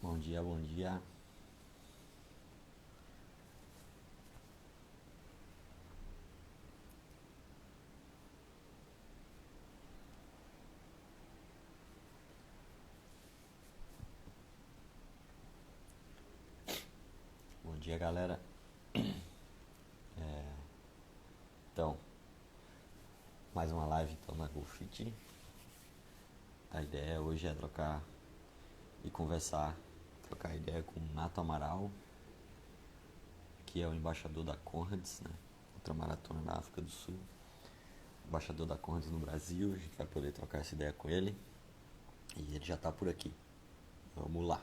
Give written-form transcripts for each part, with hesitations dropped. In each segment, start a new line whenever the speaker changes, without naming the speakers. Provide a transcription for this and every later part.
Bom dia, bom dia. Bom dia, galera. Então, mais uma live então na GoFit. A ideia hoje é trocar e conversar, trocar ideia com o Nato Amaral, que é o embaixador da Conrads, né? Outra maratona na África do Sul. Embaixador da Conrads no Brasil, a gente vai poder trocar essa ideia com ele. E ele já tá por aqui. Vamos lá.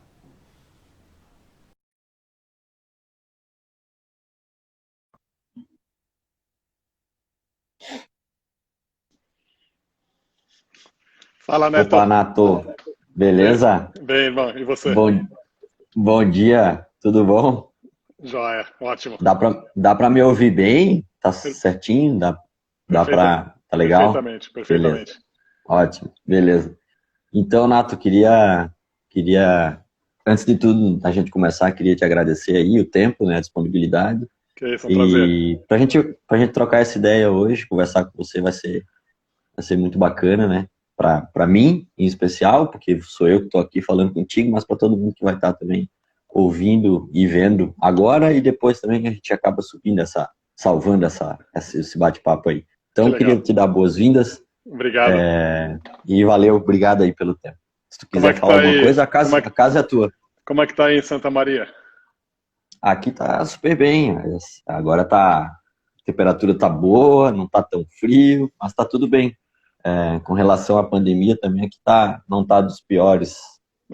Fala, Neto.
Opa, Nato. Beleza?
Bem, irmão, e você?
Bom, bom dia, tudo bom?
Joia, ótimo.
Dá pra me ouvir bem? Tá
Per-
certinho? Dá
Perfeita,
pra. Tá legal?
perfeitamente,
Beleza,
perfeitamente.
ótimo, beleza. Então, Nato, queria, antes de tudo, a gente começar, queria te agradecer aí o tempo, né, a disponibilidade.
Que isso, é um prazer.
E pra gente trocar essa ideia hoje, conversar com você vai ser muito bacana, né? Pra mim, em especial, porque sou eu que tô aqui falando contigo, mas para todo mundo que vai estar também ouvindo e vendo agora e depois também a gente acaba subindo salvando esse bate-papo aí.
Que
Então, queria
legal.
te dar boas-vindas.
Obrigado.
E valeu, obrigado aí pelo tempo. Se tu
Como é
quiser
que
falar
tá
alguma
aí?
coisa, a casa é tua.
Como é que tá aí em Santa Maria?
Aqui tá super bem. Agora a temperatura tá boa, não tá tão frio, mas tá tudo bem. Com relação à pandemia também aqui não tá dos piores,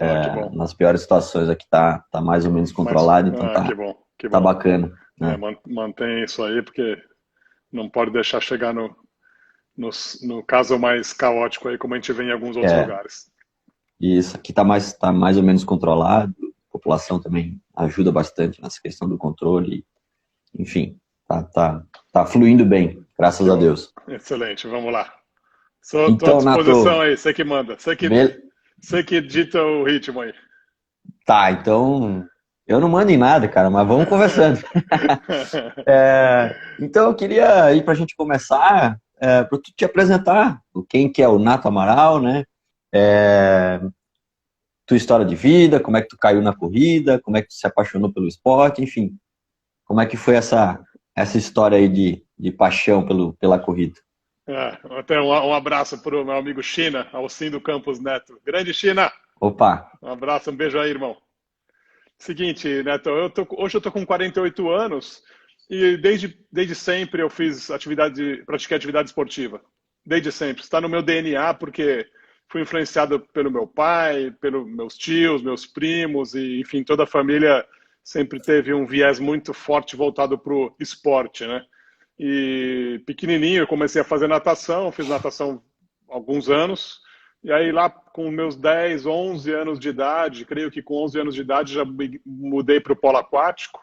Ah, que bom.
nas piores situações, aqui tá mais ou menos controlado, então
Que
tá,
bom, que
tá
bom.
bacana,
É,
né?
mantém isso aí, porque não pode deixar chegar no, no caso mais caótico aí, como a gente vê em alguns outros
É,
lugares.
e isso aqui tá mais ou menos controlado, a população também ajuda bastante nessa questão do controle, enfim, tá fluindo bem, graças
Que
a
bom.
Deus.
Excelente, vamos lá. Tô à
Então,
disposição
Nato,
aí, você que manda.
bel-
Você que dita o ritmo aí.
tá, então eu não mando em nada, cara, mas vamos conversando. Então eu queria ir para a gente começar, para tu te apresentar, quem que é o Nato Amaral, né? É, tua história de vida, como é que tu caiu na corrida, como é que tu se apaixonou pelo esporte, enfim, como é que foi essa história aí de paixão pela corrida?
Até um abraço para o meu amigo China, Alcindo Campos Neto. Grande China!
Opa,
Um abraço, um beijo aí, irmão. Seguinte, Neto, hoje eu tô com 48 anos e desde sempre eu pratiquei atividade esportiva. Desde sempre. Está no meu DNA porque fui influenciado pelo meu pai, pelos meus tios, meus primos e, enfim, toda a família sempre teve um viés muito forte voltado para o esporte, né? E pequenininho eu comecei a fazer natação, fiz natação há alguns anos. E aí lá com meus 10, 11 anos de idade, creio que com 11 anos de idade já me mudei para o polo aquático,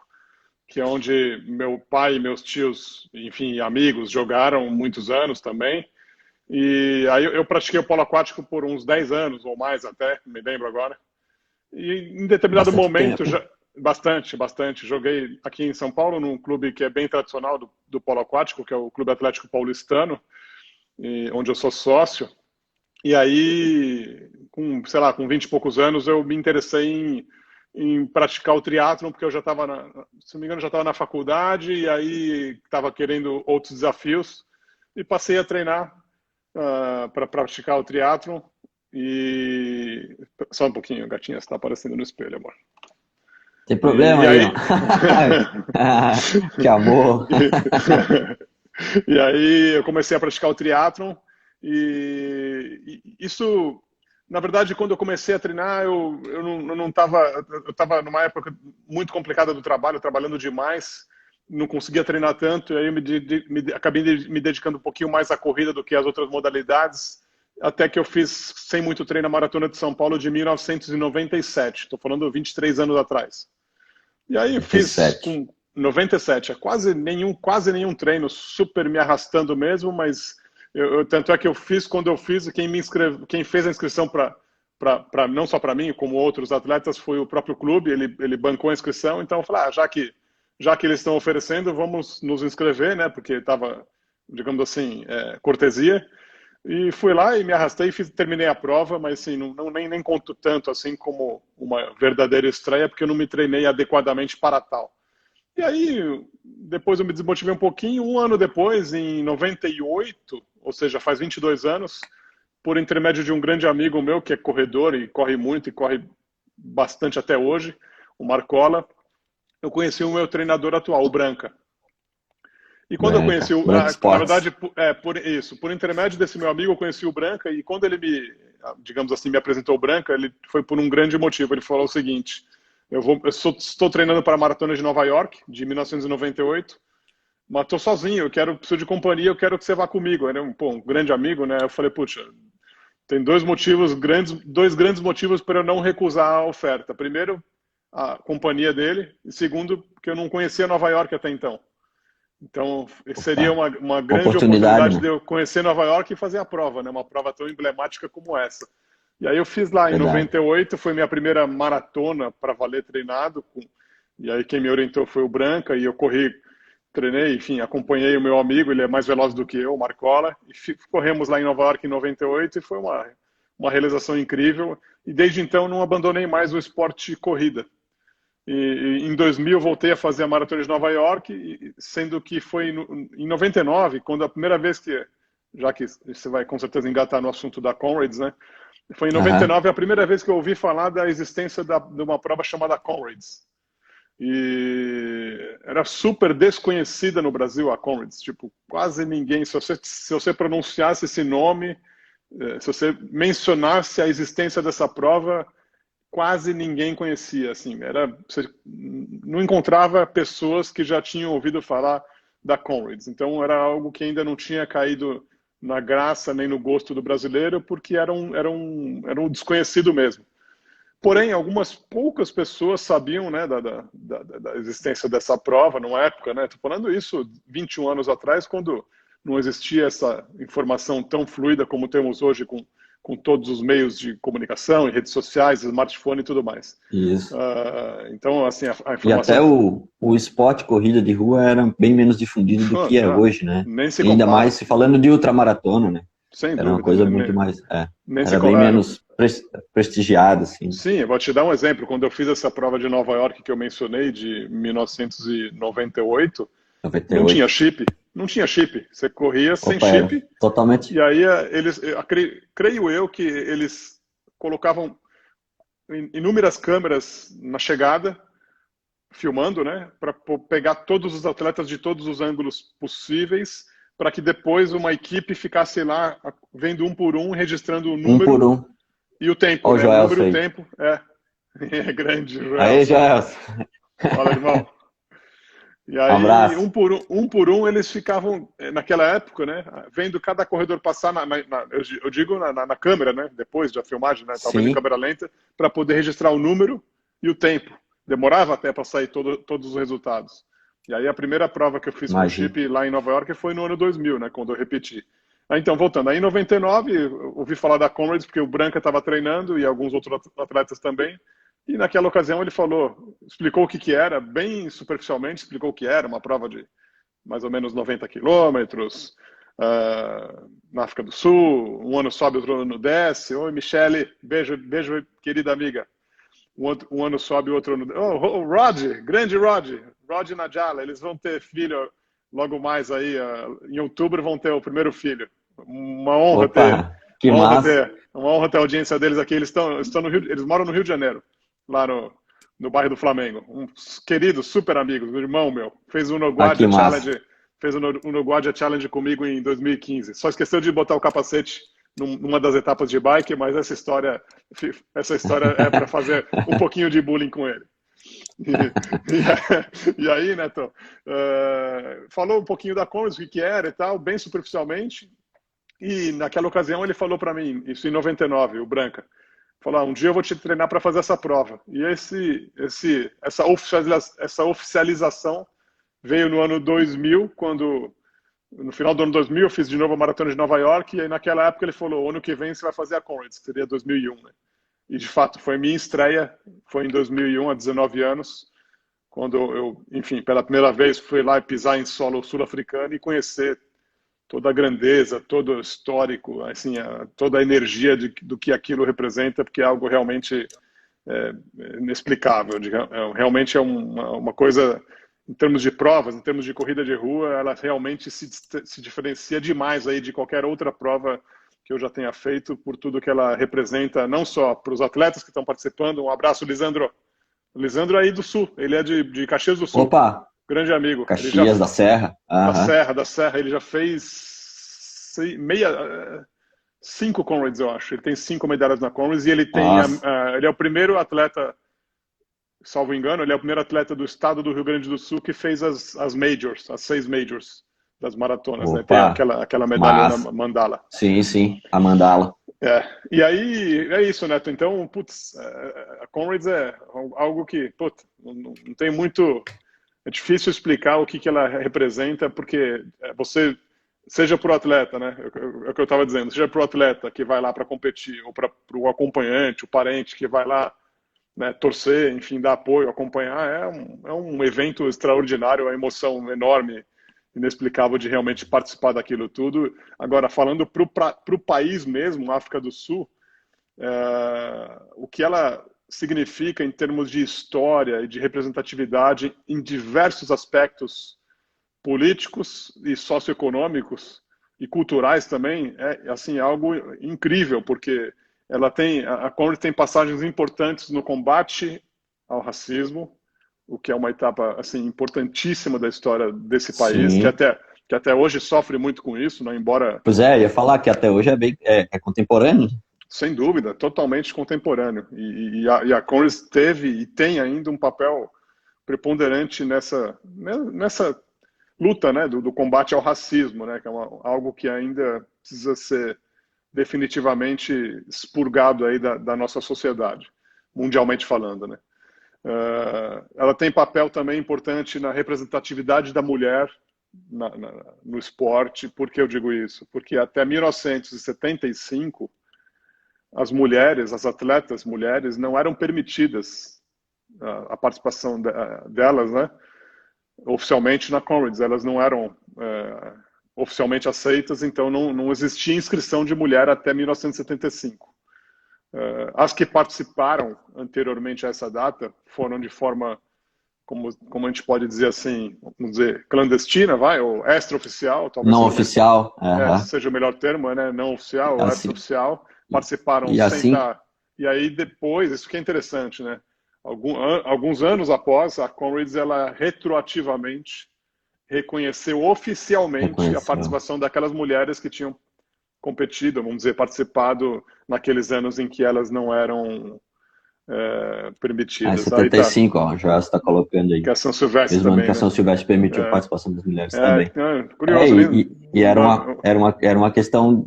que é onde meu pai e meus tios, enfim, amigos jogaram muitos anos também. E aí eu pratiquei o polo aquático por uns 10 anos ou mais até, me lembro agora. E em determinado
bastante
momento,
tempo.
já, bastante, joguei aqui em São Paulo num clube que é bem tradicional do polo aquático, que é o Clube Atlético Paulistano, onde eu sou sócio. E aí, sei lá, com 20 e poucos anos, eu me interessei em praticar o triatlon, porque eu já estava, se não me engano, já estava na faculdade, e aí estava querendo outros desafios, e passei a treinar para praticar o triatlon. E só um pouquinho, gatinha, você está aparecendo no espelho, amor.
Tem
E
problema aí, ó.
aí.
Que amor.
E aí eu comecei a praticar o triatlon e isso, na verdade, quando eu comecei a treinar, eu não estava, eu estava numa época muito complicada do trabalho, trabalhando demais, não conseguia treinar tanto, e aí acabei me dedicando um pouquinho mais à corrida do que às outras modalidades, até que eu fiz sem muito treino a Maratona de São Paulo de 1997, estou falando 23 anos atrás. E aí fiz
97.
com 97, é quase nenhum treino, super me arrastando mesmo, mas tanto é que eu fiz quando eu fiz, quem fez a inscrição para não só para mim, como outros atletas, foi o próprio clube, ele bancou a inscrição, então eu falei, já que eles estão oferecendo, vamos nos inscrever, né, porque estava, digamos assim, cortesia, e fui lá e me arrastei e terminei a prova, mas assim, nem conto tanto assim como uma verdadeira estreia, porque eu não me treinei adequadamente para tal. E aí, depois eu me desmotivei um pouquinho, um ano depois, em 98, ou seja, faz 22 anos, por intermédio de um grande amigo meu, que é corredor e corre muito e corre bastante até hoje, o Marcola, eu conheci o meu treinador atual, o Branca. E quando eu conheci o...
Branca
Na
Sports.
verdade, por intermédio desse meu amigo, eu conheci o Branca, e quando ele digamos assim, me apresentou o Branca, ele foi por um grande motivo. Ele falou o seguinte, estou treinando para a Maratona de Nova York, de 1998, mas estou sozinho, preciso de companhia, eu quero que você vá comigo. Ele é um grande amigo, né? Eu falei, puxa, tem dois grandes motivos para eu não recusar a oferta. Primeiro, a companhia dele, e segundo, que eu não conhecia Nova York até então. Então, seria
Opa,
uma grande
oportunidade,
oportunidade
né?
de eu conhecer Nova York e fazer a prova, né? Uma prova tão emblemática como essa. E aí eu fiz lá em
Verdade.
98, foi minha primeira maratona para valer treinado. E aí quem me orientou foi o Branca, e eu treinei, enfim, acompanhei o meu amigo, ele é mais veloz do que eu, o Marcola, e corremos lá em Nova York em 98 e foi uma realização incrível. E desde então não abandonei mais o esporte corrida. E em 2000 voltei a fazer a Maratona de Nova York, sendo que foi em 99, quando a primeira vez já que você vai com certeza engatar no assunto da Comrades, né? Foi em
Aham.
99 a primeira vez que eu ouvi falar da existência de uma prova chamada Comrades. E era super desconhecida no Brasil a Comrades, tipo, quase ninguém, se você pronunciasse esse nome, se você mencionasse a existência dessa prova, quase ninguém conhecia, assim, você não encontrava pessoas que já tinham ouvido falar da Comrades, então era algo que ainda não tinha caído na graça nem no gosto do brasileiro, porque era um desconhecido mesmo. Porém, algumas poucas pessoas sabiam, né, da existência dessa prova numa época, né, estou falando isso 21 anos atrás, quando não existia essa informação tão fluida como temos hoje com todos os meios de comunicação, e redes sociais, smartphone e tudo mais.
Isso.
Então, assim, a
E até
informação...
o esporte corrida de rua era bem menos difundido do que é
Não,
hoje, né?
nem se
E ainda mais
compara,
se falando de ultramaratona, né?
sem
Era uma
dúvida.
coisa muito mais,
Nem se
era bem
compara.
menos prestigiada, assim.
Sim, eu vou te dar um exemplo. Quando eu fiz essa prova de Nova York que eu mencionei, de 1998, não tinha
98.
chip. Não tinha chip. Você corria sem
Opa, era
chip.
totalmente
E aí creio eu que eles colocavam inúmeras câmeras na chegada, filmando, né, para pegar todos os atletas de todos os ângulos possíveis, para que depois uma equipe ficasse lá vendo um por um, registrando o
um por
número
um.
e o tempo,
Ó o
né? O número
Joelson
e o
aí.
tempo. É grande,
Aí,
Joelson.
Joelson.
Fala, irmão. E
Um
aí,
abraço.
um por um, eles ficavam, naquela época, né, vendo cada corredor passar, eu digo na câmera, né, depois da filmagem, né, talvez em
Sim,
câmera lenta, para poder registrar o número e o tempo. Demorava até para sair todos os resultados. E aí, a primeira prova que eu fiz com
imagina.
chip lá em Nova York foi no ano 2000, né, quando eu repeti. Então, voltando, aí em 99, eu ouvi falar da Comrades, porque o Branca estava treinando e alguns outros atletas também. E naquela ocasião ele explicou o que era, bem superficialmente explicou o que era, uma prova de mais ou menos 90 quilômetros, na África do Sul, um ano sobe, outro ano desce. Oi, Michele, beijo, beijo, querida amiga. Um ano sobe, outro ano... Rod, grande Rod Nadjala, eles vão ter filho logo mais aí, em outubro vão ter o primeiro filho. Uma honra ter,
Opa, que massa.
uma honra ter a audiência deles aqui. Estão no Rio, eles moram no Rio de Janeiro, lá no bairro do Flamengo. Uns queridos, super amigos, um irmão meu. Fez o
Ah, que
Unoguadia
massa.
Challenge, fez o Unoguadia Challenge comigo em 2015. Só esqueceu de botar o capacete numa das etapas de bike, mas essa história é para fazer um pouquinho de bullying com ele. E aí, Neto, falou um pouquinho da Commerce, o que era e tal, bem superficialmente. E naquela ocasião ele falou para mim, isso em 99, o Branca, falou: um dia eu vou te treinar para fazer essa prova. E essa oficialização veio no ano 2000, quando no final do ano 2000 eu fiz de novo a Maratona de Nova York, e aí naquela época ele falou: ano que vem você vai fazer a Comrades, que seria 2001, né? E, de fato, foi minha estreia, foi em 2001, há 19 anos, quando eu, enfim, pela primeira vez fui lá pisar em solo sul-africano e conhecer toda a grandeza, todo o histórico, assim, toda a energia do que aquilo representa, porque é algo realmente inexplicável. Realmente é uma coisa, em termos de provas, em termos de corrida de rua, ela realmente se diferencia demais aí de qualquer outra prova que eu já tenha feito, por tudo que ela representa, não só para os atletas que estão participando. Um abraço, Lisandro. O Lisandro é aí do Sul, ele é de Caxias do Sul,
Opa,
grande amigo. Ele já
Caxias da Serra. Aham.
da Serra, ele já fez cinco Comrades, eu acho. Ele tem 5 medalhas na Comrades e ele tem,
Nossa,
ele é o primeiro atleta, salvo engano, ele é o primeiro atleta do estado do Rio Grande do Sul que fez as majors, as 6 majors das maratonas, né? Tem
opa,
aquela medalhona
massa.
mandala.
Sim, sim, a mandala.
E aí é isso, Neto. Então, putz, a Comrades é algo que, putz, não tem muito. É difícil explicar o que ela representa, porque você, seja para o atleta, né? É o que eu estava dizendo, seja para o atleta que vai lá para competir, ou para o acompanhante, o parente que vai lá, né, torcer, enfim, dar apoio, acompanhar, é um evento extraordinário, uma emoção enorme, inexplicável de realmente participar daquilo tudo. Agora, falando para o país mesmo, África do Sul, o que ela significa em termos de história e de representatividade em diversos aspectos políticos e socioeconômicos e culturais também, é assim algo incrível, porque ela tem a Congress tem passagens importantes no combate ao racismo, o que é uma etapa assim importantíssima da história desse país,
Sim.
que até hoje sofre muito com isso, né? Embora
Pois é, ia falar que até hoje é bem é contemporâneo.
sem dúvida, totalmente contemporâneo. E a Congress teve e tem ainda um papel preponderante nessa luta, né, do combate ao racismo, né, que é algo que ainda precisa ser definitivamente expurgado aí da nossa sociedade, mundialmente falando, né. Ela tem papel também importante na representatividade da mulher no esporte. Por que eu digo isso? Porque até 1975 as mulheres, as atletas mulheres, não eram permitidas a participação delas, né, oficialmente na Comrades. Elas não eram oficialmente aceitas, então não existia inscrição de mulher até 1975. As que participaram anteriormente a essa data foram de forma, como a gente pode dizer assim, vamos dizer, clandestina, ou extraoficial, talvez
Não oficial. Aham.
seja o melhor termo, né? Não oficial ou
Assim,
extraoficial, participaram
e
sem
assim,
estar. E aí depois, isso que é interessante, né? Alguns anos após, a Comrades, ela retroativamente reconheceu oficialmente a
reconheceu.
participação daquelas mulheres que tinham competido, vamos dizer, participado naqueles anos em que elas não eram
Ah, em
permitidas. Aí tá,
75, ó, já está colocando aí.
que é São Silvestre
Mesmo ano que
também,
a
né?
São Silvestre permitiu a participação das mulheres também.
Curioso, né?
E era uma questão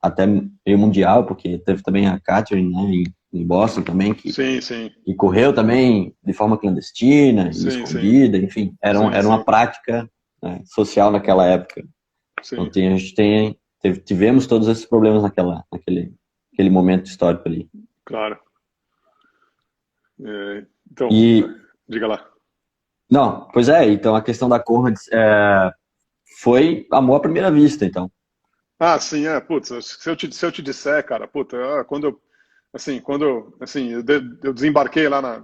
até meio mundial, porque teve também a Catherine, né, em Boston também,
Sim, sim,
que correu também de forma clandestina e
sim, sim,
escondida, enfim,
sim,
era uma
sim,
prática, né, social naquela época. Então
sim,
tivemos todos esses problemas naquele momento histórico ali.
claro. Então,
E,
diga lá.
não, pois é, então a questão da Conrads foi amor à primeira vista, então.
Ah, sim, putz, se eu te disser, cara, puta, eu desembarquei lá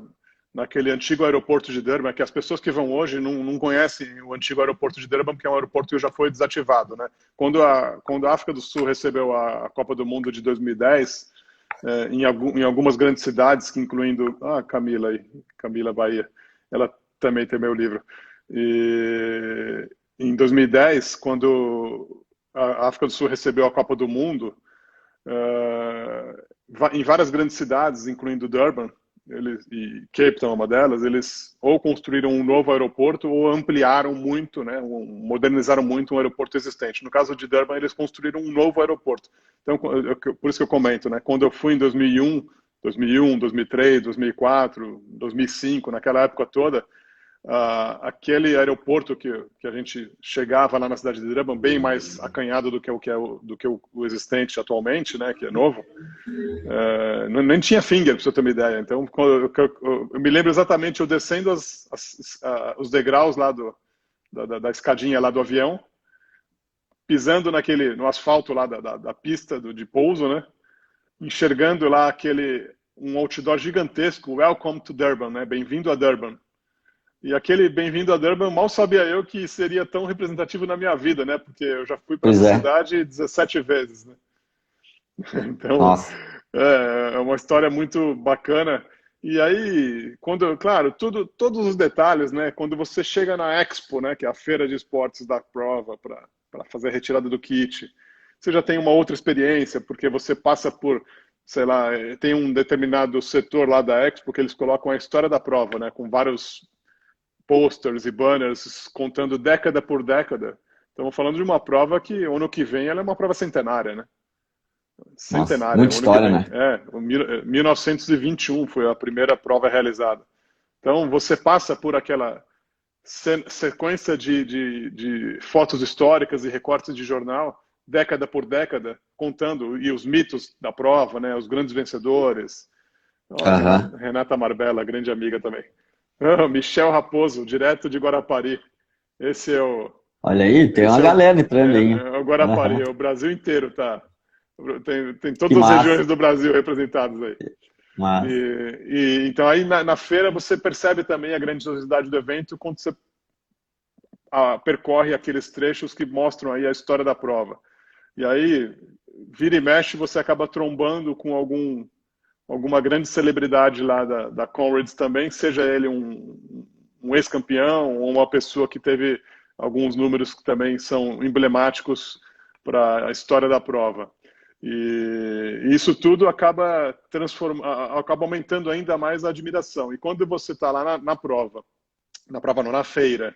naquele antigo aeroporto de Durban, que as pessoas que vão hoje não conhecem o antigo aeroporto de Durban, porque é um aeroporto que já foi desativado, né? Quando a África do Sul recebeu a Copa do Mundo de 2010, em algumas grandes cidades, incluindo Camila Bahia, ela também tem meu livro. E em 2010, quando a África do Sul recebeu a Copa do Mundo, em várias grandes cidades, incluindo Durban, e Cape Town é uma delas, eles ou construíram um novo aeroporto ou ampliaram muito, né, modernizaram muito um aeroporto existente. No caso de Durban, eles construíram um novo aeroporto. Então, por isso que eu comento, né, quando eu fui em 2001, 2003, 2004, 2005, naquela época toda, aquele aeroporto que a gente chegava lá na cidade de Durban, bem mais acanhado do que o existente atualmente, né, que é novo, nem tinha finger, para você ter uma ideia. Então, eu me lembro exatamente eu descendo os degraus lá da escadinha lá do avião, pisando no asfalto lá da pista de pouso, né, enxergando lá um outdoor gigantesco, Welcome to Durban, né, bem-vindo a Durban. E aquele bem-vindo a Durban, mal sabia eu que seria tão representativo na minha vida, né? Porque eu já fui para essa cidade 17 vezes, né? Então, é uma história muito bacana. E aí, claro, todos os detalhes, né? Quando você chega na Expo, né? Que é a feira de esportes da prova, para fazer a retirada do kit, você já tem uma outra experiência, porque você passa por, sei lá, tem um determinado setor lá da Expo que eles colocam a história da prova, né? Com vários posters e banners contando década por década. Estamos falando de uma prova que, ano que vem, ela é uma prova centenária, né? Centenária.
Muita história, né?
1921 foi a primeira prova realizada. Então, você passa por aquela sequência de fotos históricas e recortes de jornal, década por década, contando, e os mitos da prova, né? Os grandes vencedores. Renata Marbella, grande amiga também. Michel Raposo, direto de Guarapari. Esse é o...
Olha aí, tem uma galera entrando aí.
É o Guarapari, o Brasil inteiro tá... Tem todas as regiões do Brasil representadas aí. Então aí na feira você percebe também a grandiosidade do evento quando você percorre aqueles trechos que mostram aí a história da prova. E aí, vira e mexe, você acaba trombando com alguma grande celebridade lá da Comrades também, seja ele um ex-campeão ou uma pessoa que teve alguns números que também são emblemáticos para a história da prova. E isso tudo acaba aumentando ainda mais a admiração. E quando você está lá na prova não, na feira,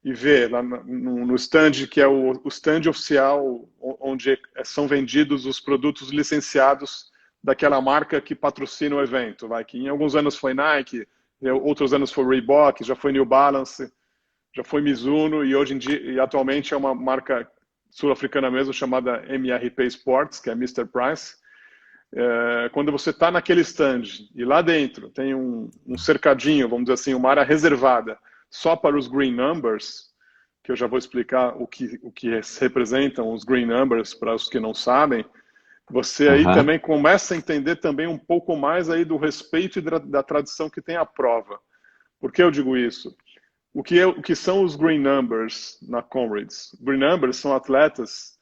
e vê lá no stand, que é o stand oficial, onde são vendidos os produtos licenciados daquela marca que patrocina o evento, que em alguns anos foi Nike, outros anos foi Reebok, já foi New Balance, já foi Mizuno, e hoje em dia, e atualmente é uma marca sul-africana mesmo, chamada MRP Sports, que é Mr. Price. Quando você está naquele stand, e lá dentro tem um cercadinho, vamos dizer assim, uma área reservada, só para os Green Numbers, que eu já vou explicar o que representam os Green Numbers para os que não sabem, você aí também começa a entender também um pouco mais aí do respeito e da tradição que tem a prova. Por que eu digo isso? O que são os Green Numbers na Comrades? Green Numbers são atletas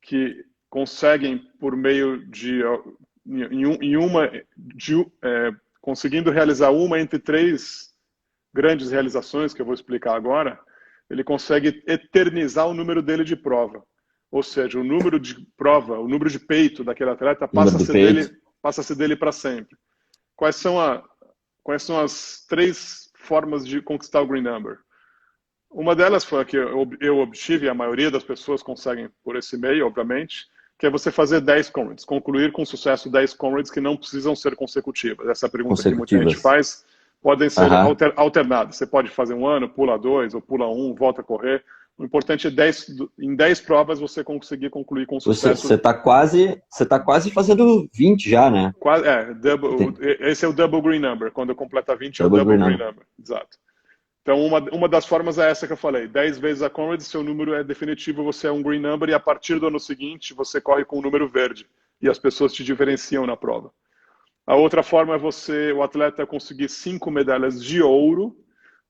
que conseguem, por meio conseguindo realizar uma entre 3 grandes realizações, que eu vou explicar agora, ele consegue eternizar o número dele de prova. Ou seja, o número de prova, o número de peito daquele atleta passa a ser dele para sempre. Quais são as 3 formas de conquistar o Green Number? Uma delas foi a que eu obtive, e a maioria das pessoas conseguem por esse meio, obviamente, que é você fazer 10 Comrades, concluir com sucesso 10 Comrades que não precisam ser consecutivas. Essa é a pergunta que muita gente faz. Podem ser alternadas. Você pode fazer um ano, pula 2, ou pula 1, volta a correr. O importante é em 10 provas você conseguir concluir com sucesso.
Você tá quase fazendo 20 já, né?
Esse é o Double Green Number. Quando completa 20 é o Double Green Number. Exato. Então, uma das formas é essa que eu falei. 10 vezes a Comrades, seu número é definitivo, você é um Green Number, e a partir do ano seguinte você corre com o número verde. E as pessoas te diferenciam na prova. A outra forma é o atleta conseguir 5 medalhas de ouro.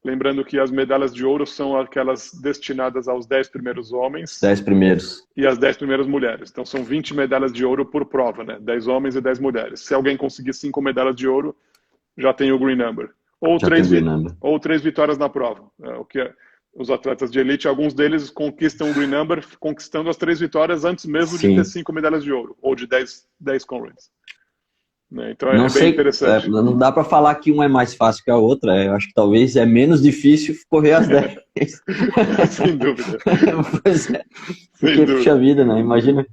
Lembrando que as medalhas de ouro são aquelas destinadas aos 10 primeiros homens.
10 primeiros.
E as 10 primeiras mulheres. Então são 20 medalhas de ouro por prova, né? 10 homens e 10 mulheres. Se alguém conseguir 5 medalhas de ouro, já tem o Green Number. Ou 3 vitórias na prova. Os atletas de elite, alguns deles conquistam o Green Number, conquistando as 3 vitórias antes mesmo de ter 5 medalhas de ouro. Ou de 10 Comrades. Então é bem interessante.
Não dá para falar que uma é mais fácil que a outra. Eu acho que talvez é menos difícil correr as 10.
Sem dúvida.
Pois é. Porque, puxa vida, né? Imagina.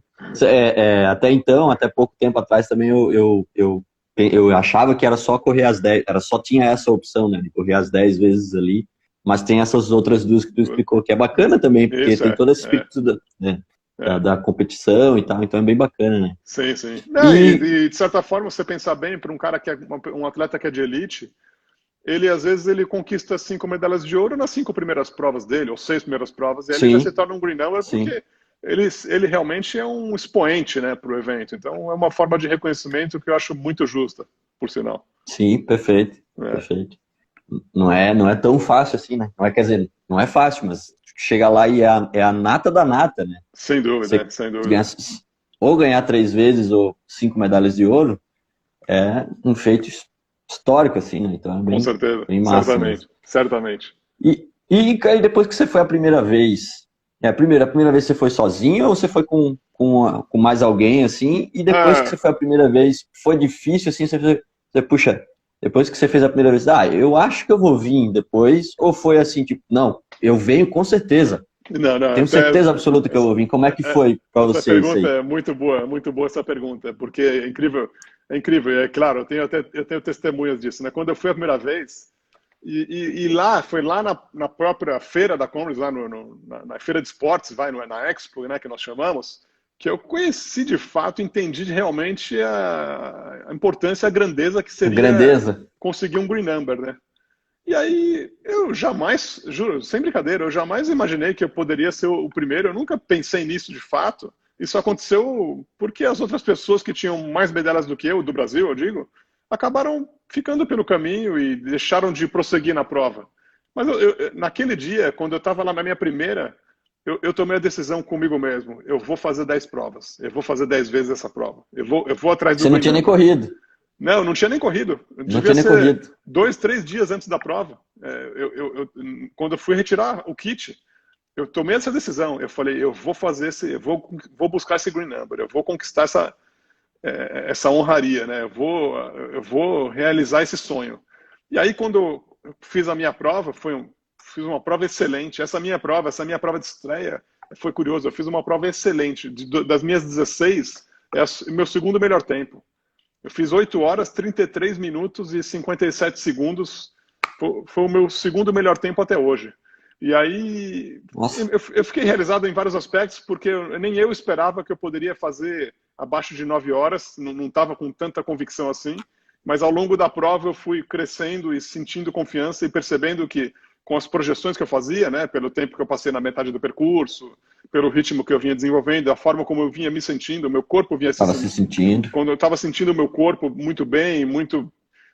Até então, até pouco tempo atrás também, eu achava que era só correr as 10. Só tinha essa opção, né? De correr as 10 vezes ali. mas tem essas outras duas que tu explicou, que é bacana também, porque
Isso
tem todo esse espírito né, da competição e tal, então é bem bacana, né?
Sim, sim. Não,
E
de certa forma, você pensar bem, para um cara que é um atleta que é de elite, ele às vezes ele conquista 5 medalhas de ouro nas 5 primeiras provas dele, ou 6 primeiras provas, e aí ele já se
sim,
torna um green number
sim,
porque ele realmente é um expoente, né, para o evento. Então é uma forma de reconhecimento que eu acho muito justa, por sinal.
sim, perfeito,
É,
perfeito. Não é tão fácil assim, né? Não é, quer dizer, não é fácil, mas chega lá e é a nata da nata, né?
sem dúvida,
Você
sem
ganhar,
dúvida.
ou ganhar 3 vezes ou 5 medalhas de ouro é um feito histórico, assim, né? Então é
Com
bem,
certeza,
bem massa mesmo.
certamente, certamente.
E depois que você foi a primeira vez, a primeira vez você foi sozinho ou você foi com mais alguém, assim? E depois que você
Ah,
foi a primeira vez, foi difícil, assim, puxa, depois que você fez a primeira vez, eu acho que eu vou vir depois, ou foi assim, tipo, não, eu venho com certeza,
não, não,
tenho
até
certeza absoluta que eu vou vir. Como é que foi pra
essa
você isso
pergunta
aí?
é muito boa essa pergunta, porque é incrível, é claro, eu tenho testemunhas disso, né? Quando eu fui a primeira vez, e lá, foi lá na própria feira da Congress, lá na feira de esportes, na Expo, né, que nós chamamos, que eu conheci de fato, entendi realmente a importância, a grandeza que
A
seria
grandeza?
conseguir um green number, né? E aí, eu jamais, juro, sem brincadeira, eu jamais imaginei que eu poderia ser o primeiro. Eu nunca pensei nisso de fato. Isso aconteceu porque as outras pessoas que tinham mais medalhas do que eu, do Brasil, eu digo, acabaram ficando pelo caminho e deixaram de prosseguir na prova. Mas naquele dia, quando eu estava lá na minha primeira, eu tomei a decisão comigo mesmo. Eu vou fazer 10 provas. Eu vou fazer 10 vezes essa prova. Eu vou atrás do
Você não
green
tinha nem
number.
corrido,
Não, não tinha nem corrido.
não
Devia
tinha nem
ser
corrido.
2, 3 dias antes da prova. Quando eu fui retirar o kit, eu tomei essa decisão. Eu falei, eu vou fazer vou buscar esse green number, eu vou conquistar essa honraria, né? Eu vou realizar esse sonho. E aí, quando eu fiz a minha prova, fiz uma prova excelente. Essa minha prova de estreia, foi curioso. Eu fiz uma prova excelente. Das minhas 16, o meu segundo melhor tempo. Eu fiz 8 horas, 33 minutos e 57 segundos. Foi o meu segundo melhor tempo até hoje. E aí
Nossa,
eu fiquei realizado em vários aspectos, porque nem eu esperava que eu poderia fazer abaixo de 9 horas, não estava com tanta convicção assim, mas ao longo da prova eu fui crescendo e sentindo confiança e percebendo que com as projeções que eu fazia, né, pelo tempo que eu passei na metade do percurso, pelo ritmo que eu vinha desenvolvendo, a forma como eu vinha me sentindo, o meu corpo vinha se
estava se sentindo.
quando eu estava sentindo o meu corpo muito bem, muito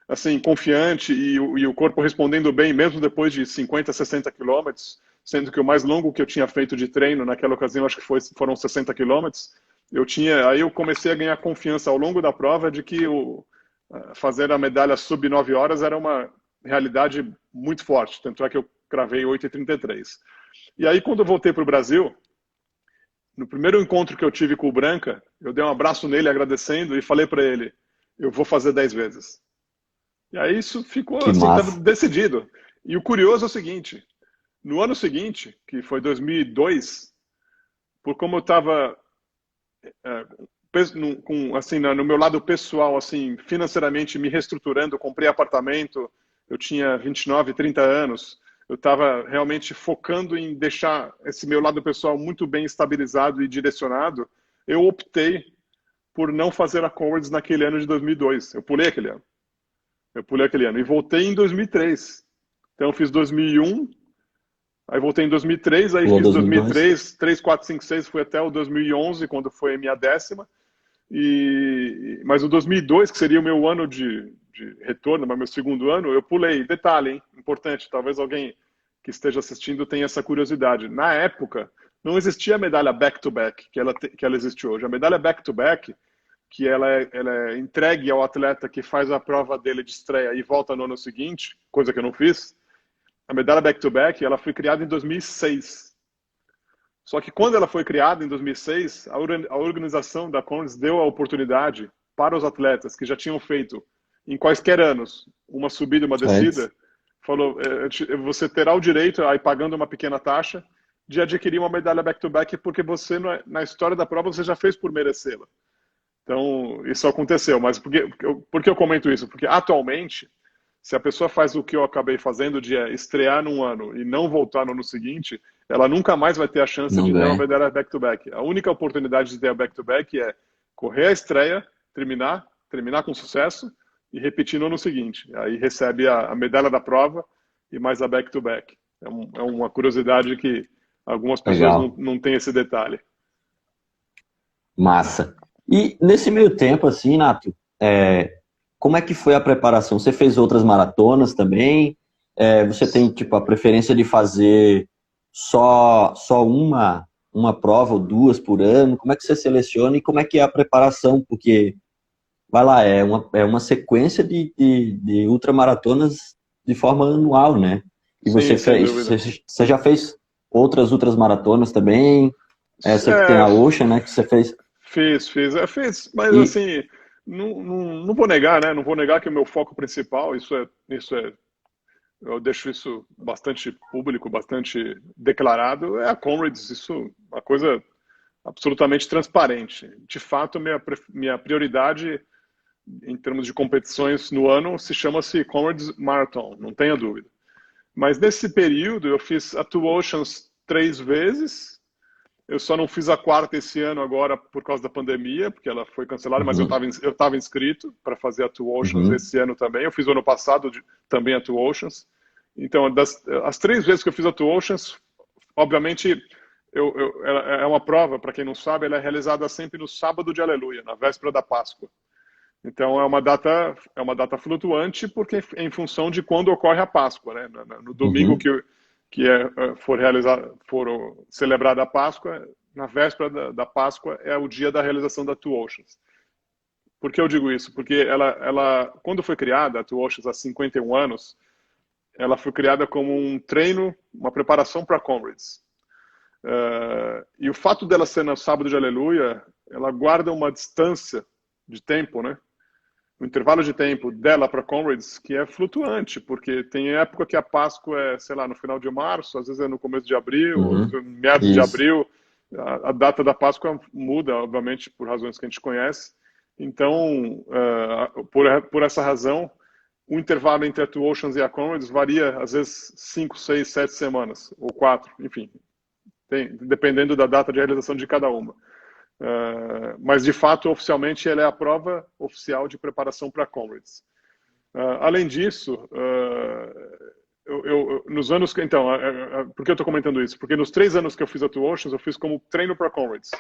assim confiante e o corpo respondendo bem, mesmo depois de 50, 60 quilômetros, sendo que o mais longo que eu tinha feito de treino naquela ocasião, acho que foram 60 quilômetros, aí eu comecei a ganhar confiança ao longo da prova de que fazer a medalha sub 9 horas era uma realidade muito forte, tanto é que eu cravei 8,33. E aí, quando eu voltei para o Brasil, no primeiro encontro que eu tive com o Branca, eu dei um abraço nele agradecendo e falei para ele, eu vou fazer 10 vezes. E aí isso ficou
Que
assim, estava
massa.
decidido. E o curioso é o seguinte, no ano seguinte, que foi 2002, por como eu estava assim, no meu lado pessoal, assim, financeiramente me reestruturando, comprei apartamento, eu tinha 29, 30 anos, eu estava realmente focando em deixar esse meu lado pessoal muito bem estabilizado e direcionado, eu optei por não fazer a Conrads naquele ano de 2002. Eu pulei aquele ano. Eu pulei aquele ano. E voltei em 2003. Então eu fiz 2001, aí voltei em 2003, aí
Pulou
fiz
2002.
2003, 3, 4, 5, 6, fui até o 2011, quando foi a minha décima. Mas o 2002, que seria o meu ano de retorno, mas meu segundo ano, eu pulei. Detalhe, hein? Importante, talvez alguém que esteja assistindo tenha essa curiosidade. Na época, não existia a medalha back-to-back, que ela existe hoje. A medalha back-to-back, que ela é entregue ao atleta que faz a prova dele de estreia e volta no ano seguinte, coisa que eu não fiz. A medalha back-to-back, ela foi criada em 2006. Só que quando ela foi criada em 2006, a organização da Conrads deu a oportunidade para os atletas que já tinham feito em quaisquer anos uma subida e uma
Certo.
descida, falou, você terá o direito, aí pagando uma pequena taxa, de adquirir uma medalha back-to-back porque você, na história da prova, você já fez por merecê-la. Então, isso aconteceu. Mas por que eu comento isso? Porque atualmente, Se a pessoa faz o que eu acabei fazendo de estrear num ano e não voltar no ano seguinte, ela nunca mais vai ter a chance
Não
de ter uma
ganha.
medalha back-to-back. A única oportunidade de ter a back-to-back é correr a estreia, terminar com sucesso e repetir no ano seguinte. Aí recebe a medalha da prova e mais a back-to-back. É uma curiosidade que algumas pessoas
Legal.
não têm esse detalhe.
Massa. E nesse meio tempo, assim, Nato, como é que foi a preparação? Você fez outras maratonas também? Você tem, tipo, a preferência de fazer só uma prova ou duas por ano? Como é que você seleciona e como é que é a preparação? Porque, vai lá, é uma sequência de ultramaratonas de forma anual, né? E você
Sim, sem
fez,
dúvida.
você já fez outras ultramaratonas também? Sei que tem
É,
a Ocean, né, que você fez.
fiz, mas
E,
assim, não vou negar, né? Não vou negar que o meu foco principal, eu deixo isso bastante público, bastante declarado, é a Comrades, isso é uma coisa absolutamente transparente. De fato, minha prioridade em termos de competições no ano chama-se Comrades Marathon, não tenha dúvida. Mas nesse período eu fiz a Two Oceans 3 vezes. Eu só não fiz a quarta esse ano agora por causa da pandemia, porque ela foi cancelada, mas
uhum,
eu estava inscrito para fazer a Two Oceans
uhum,
esse ano também. Eu fiz o ano passado também a Two Oceans. Então, as 3 vezes que eu fiz a Two Oceans, obviamente, ela é uma prova, para quem não sabe, ela é realizada sempre no sábado de Aleluia, na véspera da Páscoa. Então, é uma data flutuante, porque é em função de quando ocorre a Páscoa, né? No domingo
uhum.
for celebrada a Páscoa, na véspera da Páscoa é o dia da realização da Two Oceans. Por que eu digo isso? Porque quando foi criada a Two Oceans há 51 anos, ela foi criada como um treino, uma preparação para Comrades. E o fato dela ser no sábado de Aleluia, ela guarda uma distância de tempo, né? O intervalo de tempo dela para Comrades que é flutuante, porque tem época que a Páscoa é, sei lá, no final de março, às vezes é no começo de abril, ou
Uhum.
meados de
Isso.
abril. A data da Páscoa muda, obviamente, por razões que a gente conhece. Então, por essa razão, o intervalo entre a Two Oceans e a Comrades varia, às vezes, 5, 6, 7 semanas, ou 4, enfim, dependendo da data de realização de cada uma. Mas, de fato, oficialmente, ela é a prova oficial de preparação para Comrades. Além disso, nos anos que... Então, por que eu estou comentando isso? Porque nos 3 anos que eu fiz a Two Oceans, eu fiz como treino para Comrades.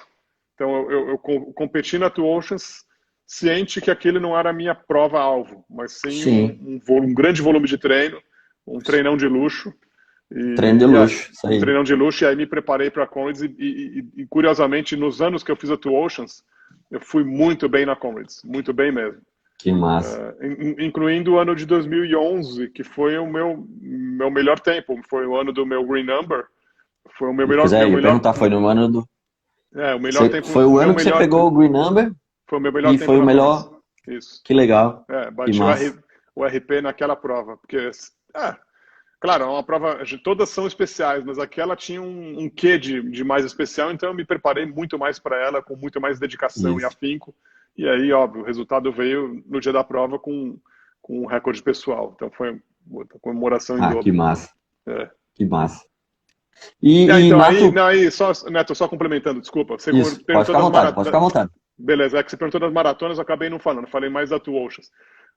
Então, eu competi na Two Oceans ciente que aquele não era a minha prova-alvo, mas sim
Sim.
um grande volume de treino, um treinão de luxo.
Treino de luxo, isso
Um
aí.
treinão de luxo, e aí me preparei para a Comrades e, curiosamente, nos anos que eu fiz a Two Oceans, eu fui muito bem na Comrades, muito bem mesmo.
Que massa.
Incluindo o ano de 2011, que foi o meu melhor tempo, foi o ano do meu Green Number, foi o
Pois é,
meu
eu ia
melhor,
perguntar, foi no ano do.
o melhor tempo,
Foi o ano que você pegou o Green Number
foi o meu melhor
e
tempo
foi o
na Comrades.
melhor.
Isso.
Que legal. Que
Bati
massa.
o RP naquela prova, porque claro, é uma prova, todas são especiais, mas aquela tinha um quê de mais especial, então eu me preparei muito mais para ela, com muito mais dedicação e
Isso.
afinco. E aí, óbvio, o resultado veio no dia da prova com um recorde pessoal. Então foi uma comemoração em
Ah, que
dobro.
massa.
É.
Que massa. E
Então,
Nato,
Neto, só complementando, desculpa. Você
isso, pode
perguntou
ficar à
das
vontade, pode ficar à
maratonas.
vontade.
Beleza, é que você perguntou das maratonas, eu acabei não falando, falei mais da Two Oceans.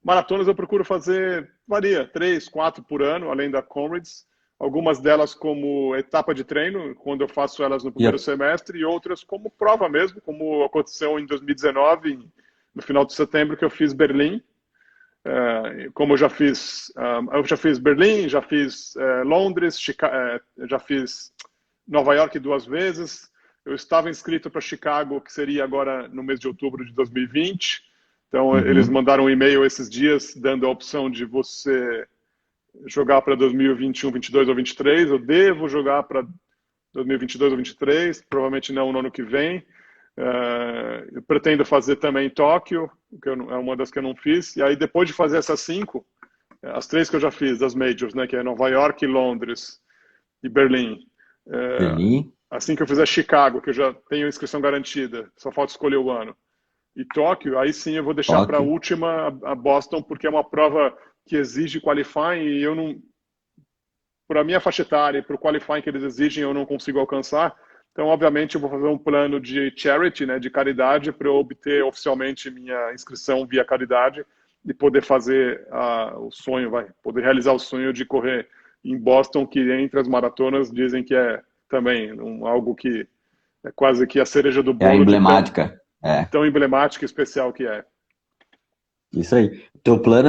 Maratonas eu procuro fazer, varia, 3, 4 por ano, além da Comrades. Algumas delas como etapa de treino, quando eu faço elas no primeiro
E
semestre, e outras como prova mesmo, como aconteceu em 2019, no final de setembro, que eu fiz Berlim. Como eu já fiz Berlim, já fiz Londres, já fiz Nova York 2 vezes. Eu estava inscrito para Chicago, que seria agora no mês de outubro de 2020. Então, eles
Uhum.
mandaram um e-mail esses dias dando a opção de você jogar para 2021, 22 ou 23. Eu devo jogar para 2022 ou 23, provavelmente não no ano que vem. Eu pretendo fazer também Tóquio, que é uma das que eu não fiz. E aí, depois de fazer essas 5, as 3 que eu já fiz, das Majors, né, que é Nova York, Londres e Berlim.
Berlim.
Assim que eu fizer Chicago, que eu já tenho inscrição garantida, só falta escolher o ano. e Tóquio, aí sim eu vou deixar para a
Tóquio.
última a Boston, porque é uma prova que exige qualifying e eu não, para a minha faixa etária, para o qualifying que eles exigem, eu não consigo alcançar. Então, obviamente, eu vou fazer um plano de charity, né, de caridade, para eu obter oficialmente minha inscrição via caridade e poder fazer o sonho, poder realizar o sonho de correr em Boston, que entre as maratonas dizem que é também algo que é quase que a cereja do
É a
bolo de
emblemática. É,
tão emblemático e especial que é.
isso aí.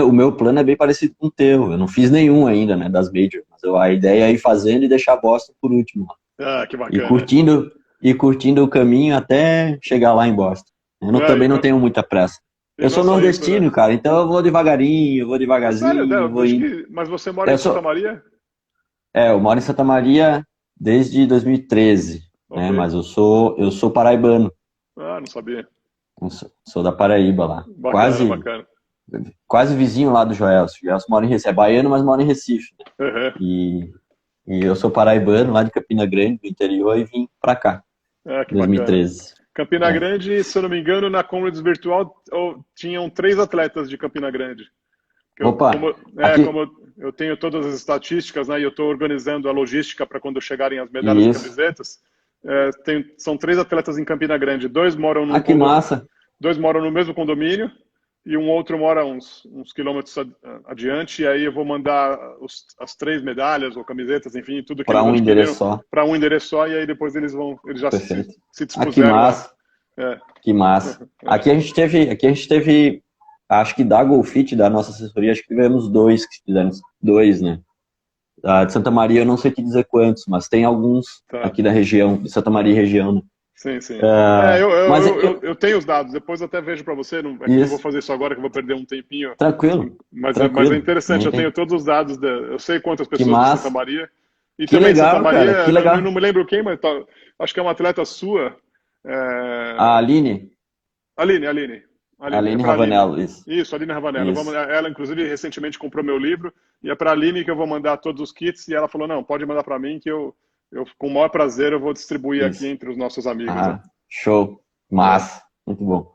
O meu plano é bem parecido com o teu. Eu não fiz nenhum ainda, né, das majors. Mas a ideia é ir fazendo e deixar Boston por último.
Ah, que
E
bacana.
curtindo, e curtindo o caminho até chegar lá em Boston.
Ah,
Também não tenho muita pressa.
e
Eu
não
sou
só isso, né?
nordestino, cara, então eu vou devagarinho, eu vou
É sério,
devagarzinho, vou indo.
mas você mora em
Eu
Santa
sou,
Maria?
eu moro em Santa Maria desde 2013,
Ok.
né? Mas eu sou paraibano.
Ah, não sabia.
Eu sou da Paraíba lá.
Bacana,
Quase,
bacana.
quase vizinho lá do Joelso. O Joelso mora em Recife, é baiano, mas mora em Recife, né?
Uhum.
E eu sou paraibano, lá de Campina Grande, do interior, e vim pra cá,
Ah, que
em
bacana.
2013.
Campina
É.
Grande, se eu não me engano, na Comrades Virtual tinham 3 atletas de Campina Grande.
Opa, aqui,
Como eu tenho todas as estatísticas, né, e eu estou organizando a logística para quando chegarem as medalhas e
isso.
camisetas, são 3 atletas em Campina Grande.
Ah, que massa.
Dois moram no mesmo condomínio e um outro mora uns quilômetros adiante. E aí eu vou mandar as 3 medalhas ou camisetas, enfim, tudo que
Para
eles
um endereço
adquiriram
só.
para um endereço só. E aí depois eles já
Perfeito.
se
Ah, que
dispuseram a.
massa.
É,
Que massa.
é.
Aqui a gente teve, acho que da Golfit, da nossa assessoria, acho que tivemos dois que fizeram dois, né? A de Santa Maria, eu não sei te dizer quantos, mas tem alguns
Tá.
aqui da região, de Santa Maria e região, né?
Sim, sim.
Ah, mas
Eu tenho os dados, depois eu até vejo para você. Não, é que eu não vou
isso,
fazer isso agora, que eu vou perder um tempinho.
tranquilo,
Mas é
tranquilo.
interessante, eu tenho todos os dados, eu sei quantas
Que
pessoas de Santa
massa.
Maria. E
Que
também Santa
legal, cara,
Maria,
que
eu não
legal.
me lembro quem, mas acho que é uma atleta sua.
A
É,
Aline,
Aline, é
Aline
para a Aline.
Ravanello, isso,
Isso, Aline Ravanello.
isso,
Ela, inclusive, recentemente comprou meu livro, e é para a Aline que eu vou mandar todos os kits, e ela falou, não, pode mandar para mim, que com o maior prazer, eu vou distribuir aqui
isso.
entre os nossos amigos. Né?
Ah, show,
É.
massa, muito bom.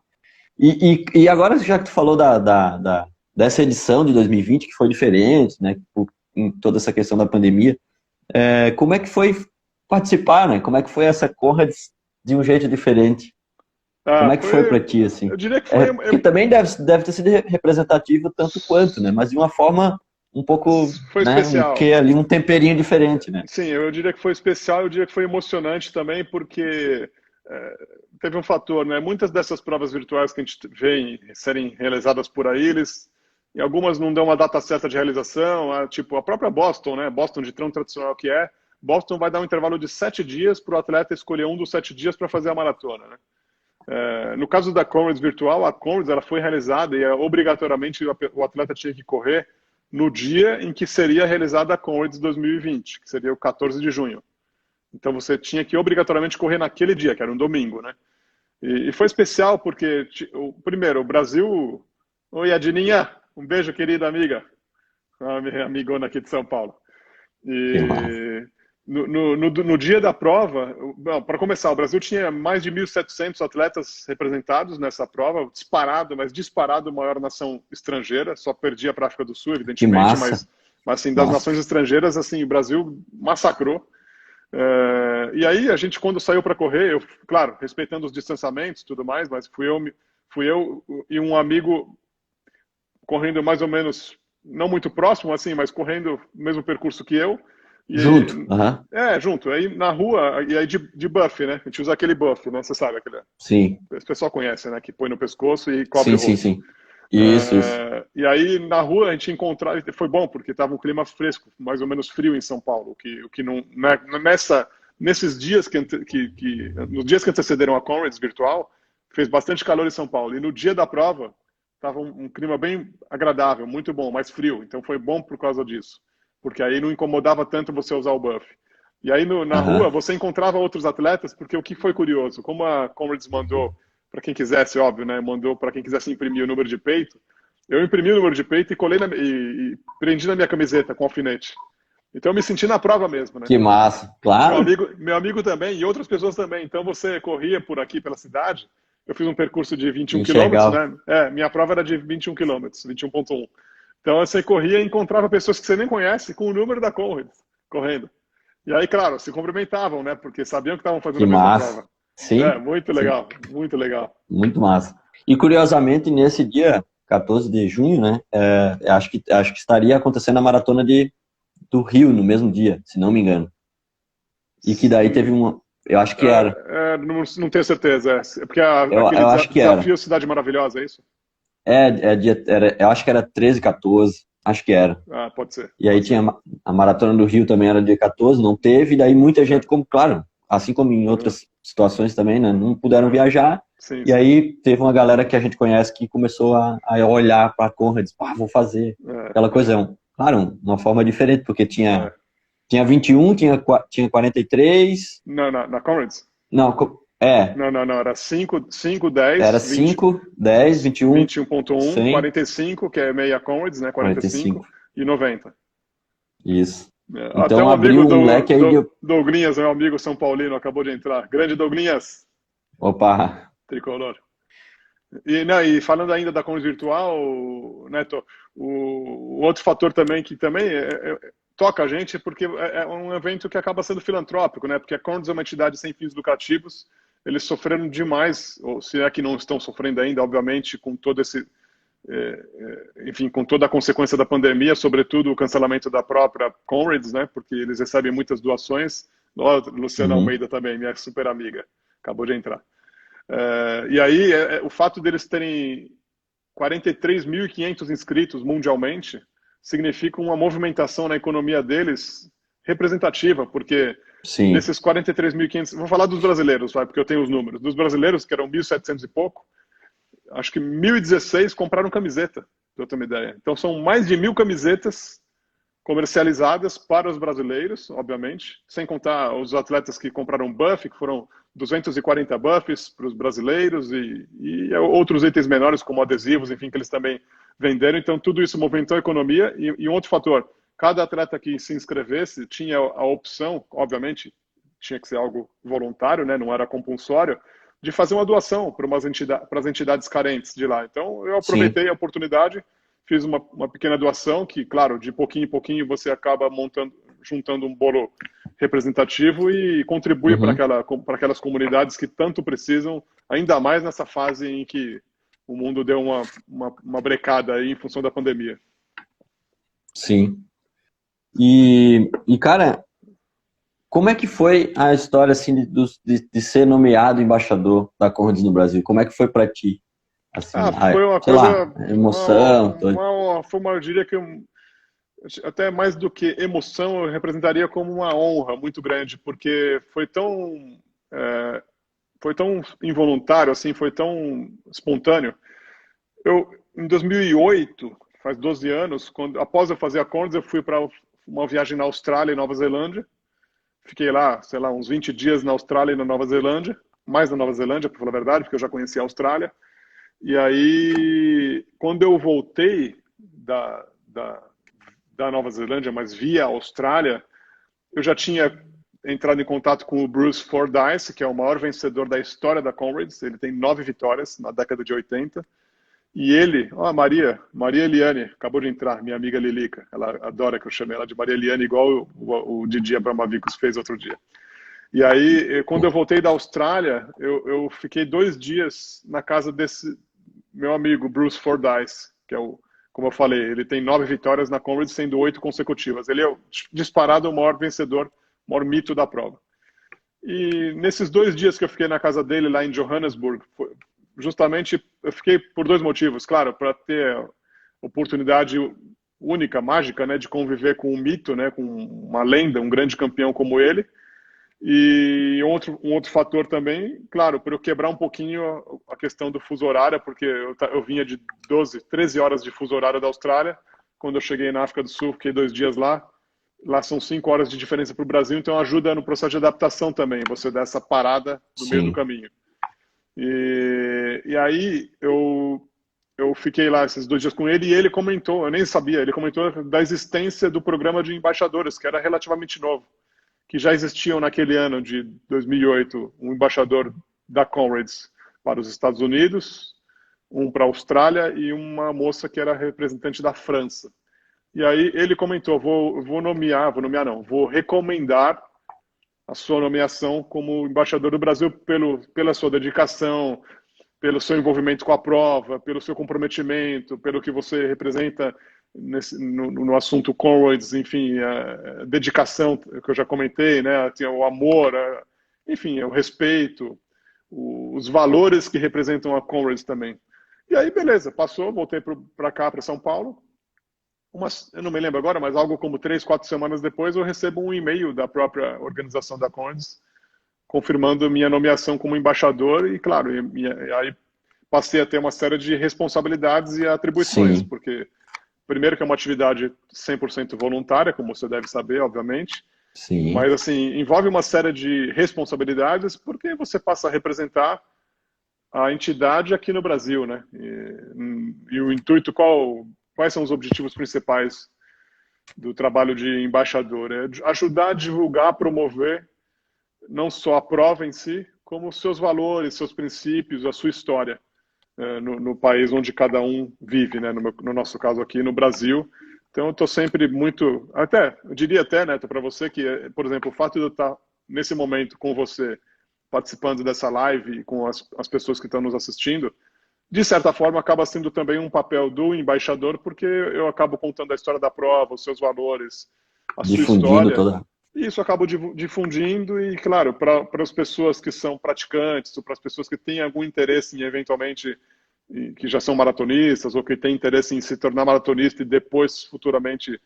E agora, já que tu falou dessa edição de 2020, que foi diferente, né, em toda essa questão da pandemia, como é que foi participar, né? Como é que foi essa Conrads de um jeito diferente? Como
Ah,
é que foi para
foi,
ti, assim?
eu diria que foi,
Porque também deve ter sido representativo tanto quanto, né? Mas de uma forma um pouco,
foi
né,
especial.
que ali um temperinho diferente, né?
Sim, eu diria que foi especial, eu diria que foi emocionante também, porque teve um fator, né? Muitas dessas provas virtuais que a gente vê serem realizadas por aí, e algumas não dão uma data certa de realização, tipo a própria Boston, né? Boston, de tão tradicional que é, Boston vai dar um intervalo de 7 dias para o atleta escolher um dos 7 dias para fazer a maratona, né? No caso da Comrades virtual, a Comrades ela foi realizada e obrigatoriamente o atleta tinha que correr no dia em que seria realizada a Comrades 2020, que seria o 14 de junho. Então você tinha que obrigatoriamente correr naquele dia, que era um domingo, né? E foi especial porque, primeiro, o Brasil... Oi, Adininha, um beijo, querida amiga, a minha amigona aqui de São Paulo.
Que massa.
E no dia da prova, para começar, o Brasil tinha mais de 1.700 atletas representados nessa prova, disparado, mas disparado maior nação estrangeira, só perdia para a África do Sul,
Que
evidentemente,
massa.
mas assim, das
Nossa.
nações estrangeiras, assim, o Brasil massacrou. E aí a gente, quando saiu para correr, claro, respeitando os distanciamentos e tudo mais, mas fui eu e um amigo correndo mais ou menos, não muito próximo, assim, mas correndo o mesmo percurso que eu.
Junto.
E,
Aham.
junto. Aí na rua, e aí de buff, né? A gente usa aquele buff, né? Você sabe, aquele.
Sim.
O pessoal conhece, né? Que põe no pescoço e cobre o
Sim, sim,
rosto.
sim. Isso.
E aí na rua a gente encontrava, foi bom porque estava um clima fresco, mais ou menos frio em São Paulo, o que não nesses dias nos dias que antecederam a Comrades virtual, fez bastante calor em São Paulo. E no dia da prova estava um clima bem agradável, muito bom, mais frio. Então foi bom por causa disso, porque aí não incomodava tanto você usar o buff. E aí na rua
Aham.
você encontrava outros atletas, porque o que foi curioso, como a Comrades mandou para quem quisesse, óbvio, né? Mandou para quem quisesse imprimir o número de peito. Eu imprimi o número de peito e colei e prendi na minha camiseta com alfinete. Então eu me senti na prova mesmo, né?
Que massa. Claro.
Meu amigo também e outras pessoas também. Então você corria por aqui pela cidade eu fiz um percurso de 21 quilômetros,
Enxergava.
né? Minha prova era de 21 quilômetros, 21,1. Então você corria e encontrava pessoas que você nem conhece com o número da Conrads correndo. E aí, claro, se cumprimentavam, né? Porque sabiam que estavam fazendo
Que
a mesma
massa.
prova.
Sim,
Muito
sim,
legal, muito legal.
muito massa. E curiosamente, nesse dia, 14 de junho, né, acho que estaria acontecendo a maratona do Rio no mesmo dia, se não me engano. E que daí teve uma. Eu acho que era.
Não tenho certeza. É porque aquele
Eu acho que era.
desafio Cidade Maravilhosa, é isso?
Eu acho que era 13, 14, acho que era.
Ah, pode ser,
E aí
pode
tinha
ser.
a Maratona do Rio também era dia 14, não teve, e daí muita
É,
gente, como, claro, assim como em
uhum,
outras situações também, né, não puderam
é.
viajar,
Sim,
e
sim.
aí teve uma galera que a gente conhece que começou a olhar para a Conrad e disse, pá, vou fazer. Aquela
É,
coisa,
é,
claro, uma forma diferente, porque
é.
tinha 21, tinha 43,
Não, na Comrades?
não,
Não. Era 5, 5,
era
10, 20,
5, 10, 21,
21,1,
100,
45, que é meia Comrades, né? 45
45,
e 90.
isso.
Até
Então
um amigo
abriu um leque aí de,
Douglinhas, meu amigo São Paulino, acabou de entrar. Grande Douglinhas,
opa,
tricolor. E, não, e falando ainda da Commons Virtual, Neto, o outro fator também que também toca a gente é porque é um evento que acaba sendo filantrópico, né? Porque a Commons é uma entidade sem fins lucrativos, eles sofreram demais, ou se é que não estão sofrendo ainda, obviamente, com todo esse, enfim, com toda a consequência da pandemia, sobretudo o cancelamento da própria Comrades, né? Porque eles recebem muitas doações. Ó, Luciana
uhum,
Almeida também, minha super amiga, acabou de entrar. E aí, o fato deles terem 43.500 inscritos mundialmente significa uma movimentação na economia deles representativa, porque
sim,
desses 43.500, vou falar dos brasileiros, vai, porque eu tenho os números. Dos brasileiros, que eram 1.700 e pouco, acho que 1.016 compraram camiseta, pra eu ter uma ideia. Então são mais de 1.000 camisetas comercializadas para os brasileiros, obviamente, sem contar os atletas que compraram buff, que foram 240 buffs para os brasileiros e outros itens menores, como adesivos, enfim, que eles também venderam. Então, tudo isso movimentou a economia. E um outro fator, cada atleta que se inscrevesse tinha a opção, obviamente, tinha que ser algo voluntário, né, não era compulsório, de fazer uma doação para as entidades carentes de lá. Então, eu
sim.
aproveitei a oportunidade, fiz uma pequena doação, que, claro, de pouquinho em pouquinho você acaba juntando um bolo representativo e contribui para
Uhum.
aquelas comunidades que tanto precisam, ainda mais nessa fase em que o mundo deu uma brecada aí em função da pandemia.
Sim. Cara, como é que foi a história assim de ser nomeado embaixador da Conrads no Brasil? Como é que foi para ti? Assim,
Foi uma
sei lá,
coisa,
emoção,
foi uma, eu diria que até mais do que emoção, eu representaria como uma honra muito grande, porque é, foi tão involuntário, assim, foi tão espontâneo. Em 2008, faz 12 anos, após eu fazer a Conrads, eu fui para uma viagem na Austrália e Nova Zelândia. Fiquei lá, sei lá, uns 20 dias na Austrália e na Nova Zelândia, mais na Nova Zelândia, para falar a verdade, porque eu já conhecia a Austrália. E aí, quando eu voltei da Nova Zelândia, mas via Austrália, eu já tinha entrado em contato com o Bruce Fordyce, que é o maior vencedor da história da Comrades. Ele tem 9 vitórias na década de 80. E ele, Maria Eliane, acabou de entrar, minha amiga Lilica. Ela adora que eu chame ela de Maria Eliane, igual o Didi Abramavicos fez outro dia. E aí, quando eu voltei da Austrália, eu fiquei 2 dias na casa desse meu amigo Bruce Fordyce, que é como eu falei, ele tem 9 vitórias na Comrades, sendo 8 consecutivas. Ele é disparado o maior vencedor, o maior mito da prova. E nesses 2 dias que eu fiquei na casa dele lá em Johannesburg, justamente eu fiquei por 2 motivos. Claro, para ter a oportunidade única, mágica, né, de conviver com um mito, né, com uma lenda, um grande campeão como ele. E um outro fator também, claro, para eu quebrar um pouquinho a questão do fuso horário, porque eu vinha de 12, 13 horas de fuso horário da Austrália. Quando eu cheguei na África do Sul, fiquei 2 dias lá. Lá são 5 horas de diferença para o Brasil, então ajuda no processo de adaptação também, você dar essa parada no meio do
sim.
caminho. E aí eu fiquei lá esses 2 dias com ele e ele comentou, eu nem sabia, ele comentou da existência do programa de embaixadores, que era relativamente novo, que já existiam naquele ano de 2008, um embaixador da Comrades para os Estados Unidos, um para a Austrália e uma moça que era representante da França. E aí ele comentou, vou recomendar a sua nomeação como embaixador do Brasil pela sua dedicação, pelo seu envolvimento com a prova, pelo seu comprometimento, pelo que você representa no assunto Comrades, enfim, a dedicação que eu já comentei, né, o amor, enfim, o respeito, os valores que representam a Comrades também. E aí, beleza, passou, voltei para cá, para São Paulo. Eu não me lembro agora, mas algo como 3, 4 semanas depois, eu recebo um e-mail da própria organização da Comrades confirmando minha nomeação como embaixador e, claro, aí passei a ter uma série de responsabilidades e atribuições,
Sim,
porque, primeiro, que é uma atividade 100% voluntária, como você deve saber, obviamente,
sim,
mas, assim, envolve uma série de responsabilidades porque você passa a representar a entidade aqui no Brasil, né? E o intuito, quais são os objetivos principais do trabalho de embaixador? É ajudar a divulgar, promover não só a prova em si, como os seus valores, seus princípios, a sua história no país onde cada um vive, né? No nosso caso aqui no Brasil. Então, eu estou sempre muito, eu diria até, Neto, para você que, por exemplo, o fato de eu estar nesse momento com você, participando dessa live e com as pessoas que estão nos assistindo, de certa forma acaba sendo também um papel do embaixador, porque eu acabo contando a história da prova, os seus valores, a sua
difundindo
história,
toda.
e isso acaba difundindo e, claro, para as pessoas que são praticantes ou para as pessoas que têm algum interesse em, eventualmente, que já são maratonistas ou que têm interesse em se tornar maratonista e depois, futuramente,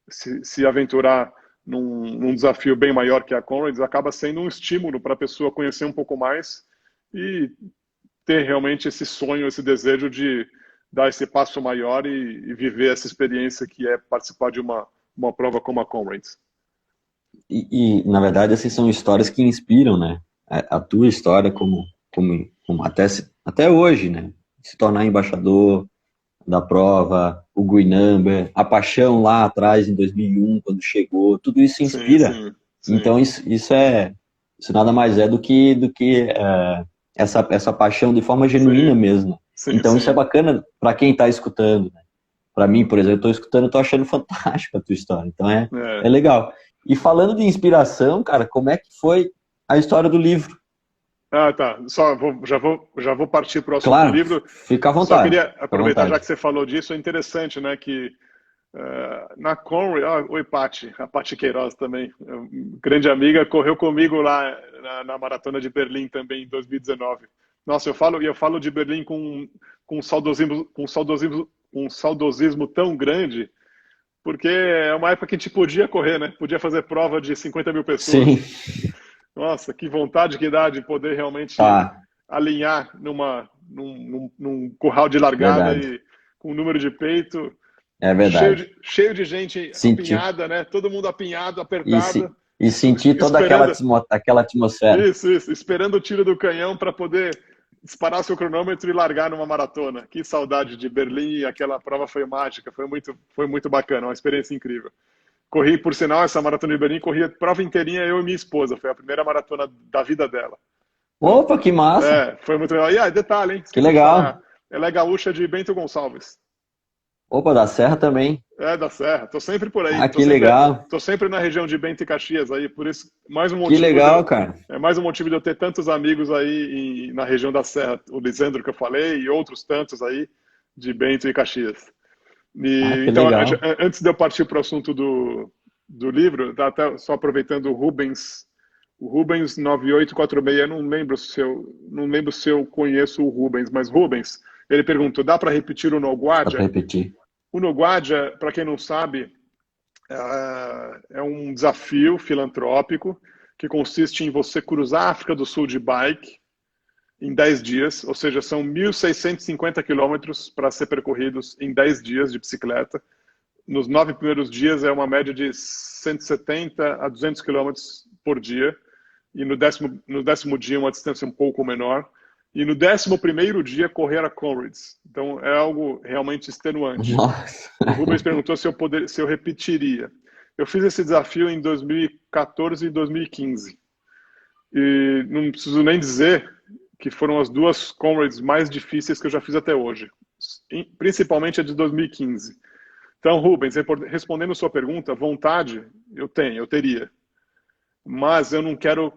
se aventurar num desafio bem maior que a Comrades, acaba sendo um estímulo para a pessoa conhecer um pouco mais e ter realmente esse sonho, esse desejo de dar esse passo maior e viver essa experiência que é participar de uma prova como a Comrades.
Na verdade, assim, são histórias que inspiram, né? A tua história como até hoje, né? Se tornar embaixador da prova, o Green Number, a paixão lá atrás, em 2001, quando chegou, tudo isso
Sim,
inspira.
sim, sim,
Então, isso nada mais é do que essa paixão de forma genuína
sim,
mesmo.
sim,
Então, isso é
sim.
bacana para quem está escutando, né? Para mim, por exemplo, eu estou escutando, estou achando fantástico a tua história. Então, é
É.
legal. E falando de inspiração, cara, como é que foi a história do livro?
Ah, tá. Já vou partir para o assunto do
Claro,
livro.
fica à
Só
vontade.
queria
Fica à
aproveitar, já
vontade.
que você falou disso, é interessante, né, que na Conway, oi, Pati, a Pati Queiroz também, grande amiga, correu comigo lá na Maratona de Berlim também em 2019. Nossa, eu falo de Berlim com um saudosismo tão grande, porque é uma época que a gente podia correr, né? Podia fazer prova de 50 mil
Sim,
pessoas. Nossa, que vontade que dá de poder realmente
tá,
alinhar num curral de largada
verdade.
e com um número de peito
É
cheio
verdade.
de gente
Sentir,
apinhada, né? Todo mundo apinhado,
e,
apertado,
se, e sentir toda
esperando
aquela atmosfera.
isso, esperando o tiro do canhão para poder disparar seu cronômetro e largar numa maratona. Que saudade de Berlim, aquela prova foi mágica, foi muito bacana, uma experiência incrível. Corri, por sinal, essa maratona de Berlim, corri a prova inteirinha eu e minha esposa, foi a primeira maratona da vida dela. Então,
Opa, que massa!
foi muito legal. E detalhe, hein?
Que
Esqueci de falar,
legal!
ela é gaúcha de Bento Gonçalves.
Opa, da Serra também.
Da Serra. Tô sempre por aí.
Ah,
Tô
que
sempre,
legal!
tô sempre na região de Bento e Caxias aí. Por isso,
Que legal, cara!
é mais um motivo de eu ter tantos amigos aí na região da Serra. O Lisandro que eu falei e outros tantos aí de Bento e Caxias.
Ah, que
Então,
legal!
antes de eu partir para o assunto do livro, tá até só aproveitando o Rubens 9846, eu não lembro se eu conheço o Rubens, mas Rubens, ele perguntou, dá para repetir o
Dá pra
Noguadia?
repetir.
O Noguadia, para quem não sabe, é um desafio filantrópico que consiste em você cruzar a África do Sul de bike em 10 dias, ou seja, são 1.650 quilômetros para ser percorridos em 10 dias de bicicleta. Nos 9 primeiros dias é uma média de 170 a 200 quilômetros por dia, e no décimo dia uma distância um pouco menor, e no 11º dia correr a Comrades. Então é algo realmente extenuante.
Nossa!
O Rubens perguntou se eu repetiria. Eu fiz esse desafio em 2014 e 2015. E não preciso nem dizer que foram as duas comrades mais difíceis que eu já fiz até hoje, principalmente a de 2015. Então, Rubens, respondendo a sua pergunta, vontade eu tenho, eu teria, mas eu não quero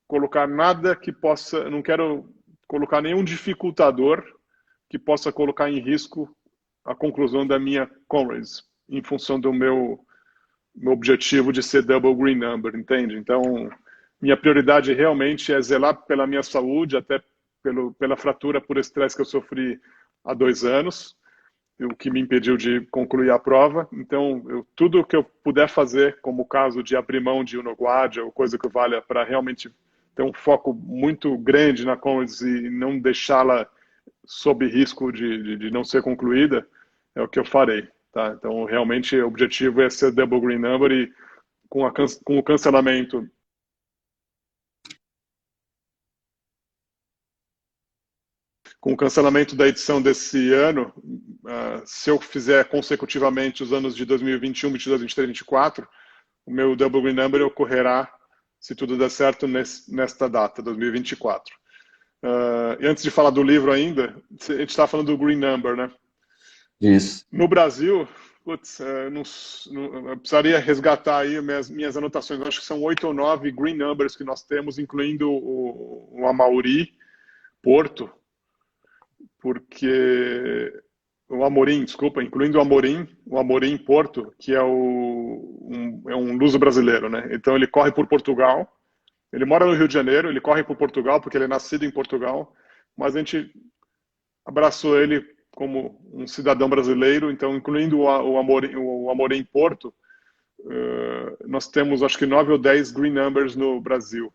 colocar nada que possa, não quero colocar nenhum dificultador que possa colocar em risco a conclusão da minha comrades, em função do meu objetivo de ser double green number, entende? Então, minha prioridade realmente é zelar pela minha saúde, até pela fratura por estresse que eu sofri há 2 anos, o que me impediu de concluir a prova. Então, tudo que eu puder fazer, como o caso de abrir mão de Unoguadia, ou coisa que valha para realmente ter um foco muito grande na Comrades e não deixá-la sob risco de não ser concluída, é o que eu farei. Tá? Então, realmente, o objetivo é ser double green number e com o cancelamento da edição desse ano, se eu fizer consecutivamente os anos de 2021, 2022, 2023, 2024, o meu double green number ocorrerá, se tudo der certo, nesta data, 2024. E antes de falar do livro ainda, a gente está falando do green number, né?
Isso.
No Brasil, putz, eu precisaria resgatar aí minhas anotações. Eu acho que são 8 ou 9 green numbers que nós temos, incluindo o Amauri, Porto, porque o Amorim, desculpa, incluindo o Amorim Porto, que é um luso brasileiro, né? Então ele corre por Portugal, ele mora no Rio de Janeiro, ele corre por Portugal porque ele é nascido em Portugal, mas a gente abraçou ele como um cidadão brasileiro, então incluindo o Amorim Porto, nós temos acho que 9 ou 10 green numbers no Brasil.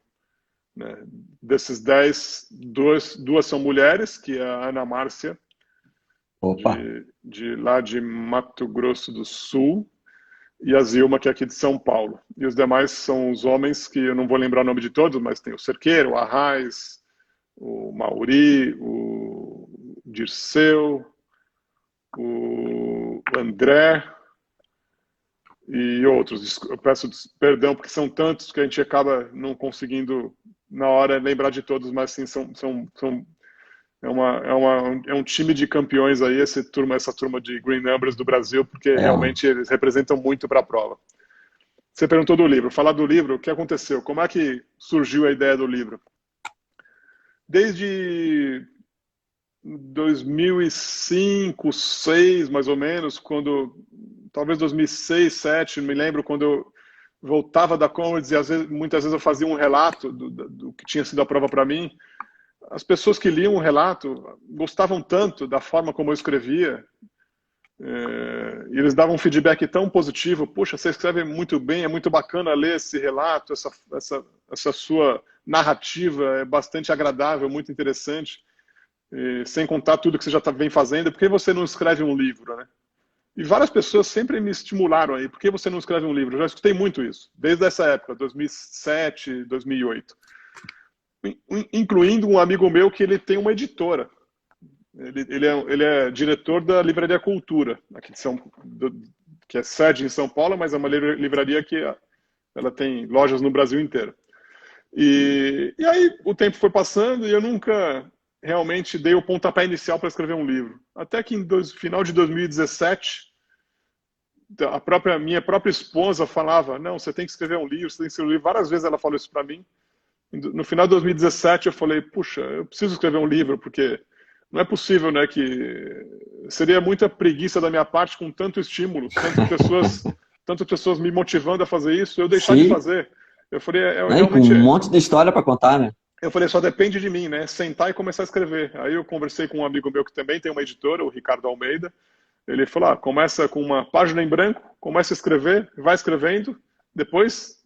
Né? Desses 10, duas são mulheres, que é a Ana Márcia, lá de Mato Grosso do Sul, e a Zilma, que é aqui de São Paulo. E os demais são os homens, que eu não vou lembrar o nome de todos, mas tem o Cerqueiro, o Arraes, o Mauri, o Dirceu, o André e outros. Eu peço perdão, porque são tantos que a gente acaba não conseguindo, na hora, lembrar de todos, mas sim, é um time de campeões aí, essa turma de Green Numbers do Brasil, porque realmente eles representam muito para a prova. Você perguntou do livro. Falar do livro, o que aconteceu? Como é que surgiu a ideia do livro? Desde 2005, 2006, mais ou menos, talvez 2006, 2007, não me lembro, quando eu voltava da Comrades e muitas vezes eu fazia um relato do que tinha sido a prova para mim. As pessoas que liam o relato gostavam tanto da forma como eu escrevia, e eles davam um feedback tão positivo. Puxa, você escreve muito bem, é muito bacana ler esse relato, essa sua narrativa é bastante agradável, muito interessante, sem contar tudo que você já vem fazendo. Por que você não escreve um livro, né? E várias pessoas sempre me estimularam aí. Por que você não escreve um livro? Eu já escutei muito isso, desde essa época, 2007, 2008. Incluindo um amigo meu que ele tem uma editora. Ele é diretor da Livraria Cultura, aqui que é sede em São Paulo, mas é uma livraria que ela tem lojas no Brasil inteiro. E aí o tempo foi passando e eu nunca realmente dei o pontapé inicial para escrever um livro. Até que final de 2017, minha própria esposa falava: não, você tem que escrever um livro, você tem que escrever um livro. Várias vezes ela falou isso para mim. No final de 2017 eu falei: puxa, eu preciso escrever um livro, porque não é possível, né, que seria muita preguiça da minha parte, com tanto estímulo, tantas pessoas me motivando a fazer isso, eu deixar de fazer. Eu falei,
realmente... Com um monte de história para contar, né?
Eu falei, só depende de mim, né? Sentar e começar a escrever. Aí eu conversei com um amigo meu que também tem uma editora, o Ricardo Almeida. Ele falou: começa com uma página em branco, começa a escrever, vai escrevendo. Depois,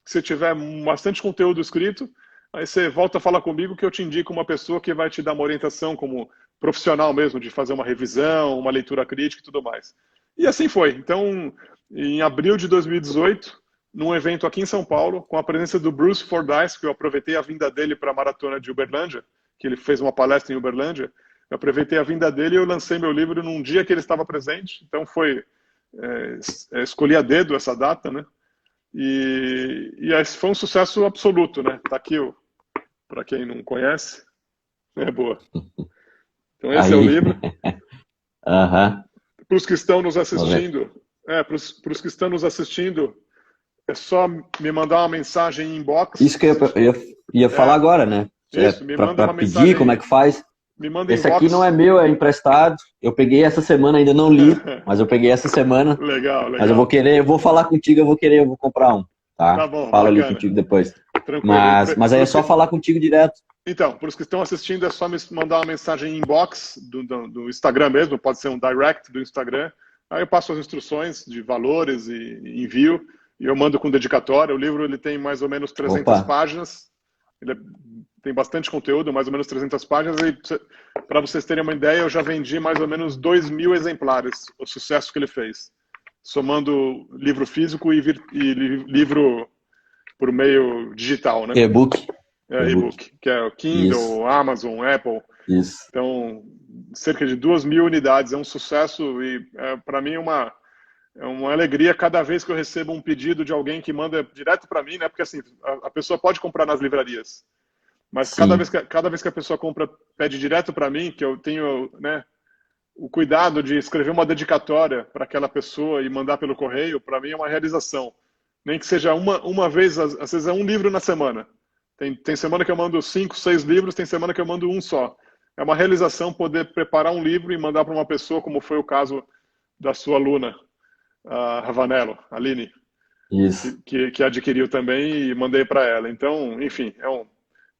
se tiver bastante conteúdo escrito, aí você volta a falar comigo, que eu te indico uma pessoa que vai te dar uma orientação como profissional mesmo, de fazer uma revisão, uma leitura crítica e tudo mais. E assim foi. Então, em abril de 2018, num evento aqui em São Paulo, com a presença do Bruce Fordyce, que eu aproveitei a vinda dele para a maratona de Uberlândia, que ele fez uma palestra em Uberlândia. Eu aproveitei a vinda dele e eu lancei meu livro num dia que ele estava presente. Então escolhi a dedo essa data, né? E esse foi um sucesso absoluto, né? Tá aqui, para quem não conhece, É boa. Então esse é o
Aí,
livro.
aham,
Para os que estão nos
vou ver.
assistindo, para os que estão nos assistindo, é só me mandar uma mensagem em inbox.
Isso que eu ia falar
É,
agora, né?
isso, me manda
Para
uma
pedir como é
mensagem,
que faz.
me manda
Esse aqui não é
inbox.
meu, é emprestado. Eu peguei essa semana, ainda não li, mas eu peguei essa semana.
Legal,
Mas eu vou
legal.
querer, eu vou falar contigo, eu vou comprar um,
Tá
tá?
bom,
Falo ali
bacana.
contigo depois.
Tranquilo. E
Mas aí
para
é
os
só
que,
falar contigo direto.
então, para os que estão assistindo, é só me mandar uma mensagem em inbox do Instagram mesmo, pode ser um direct do Instagram. Aí eu passo as instruções de valores e envio, e eu mando com dedicatória. O livro ele tem mais ou menos 300
Opa,
páginas, tem bastante conteúdo, mais ou menos 300 páginas, e para vocês terem uma ideia, eu já vendi mais ou menos 2.000 exemplares, o sucesso que ele fez, somando livro físico e livro por meio digital, né?
e-book. E-book.
E-book, que é o
Isso,
Kindle, Amazon, Apple.
isso.
Então, cerca de 2.000 unidades, é um sucesso e para mim é uma alegria cada vez que eu recebo um pedido de alguém que manda direto para mim, né? Porque assim, a pessoa pode comprar nas livrarias, mas
Sim.
cada vez que a pessoa compra, pede direto para mim, que eu tenho, né, o cuidado de escrever uma dedicatória para aquela pessoa e mandar pelo correio, para mim é uma realização. Nem que seja uma vez, às vezes é um livro na semana. Tem semana que eu mando 5, 6 livros, tem semana que eu mando um só. É uma realização poder preparar um livro e mandar para uma pessoa, como foi o caso da sua aluna, a Ravanello, a Aline,
Isso.
que adquiriu também e mandei para ela. Então, enfim,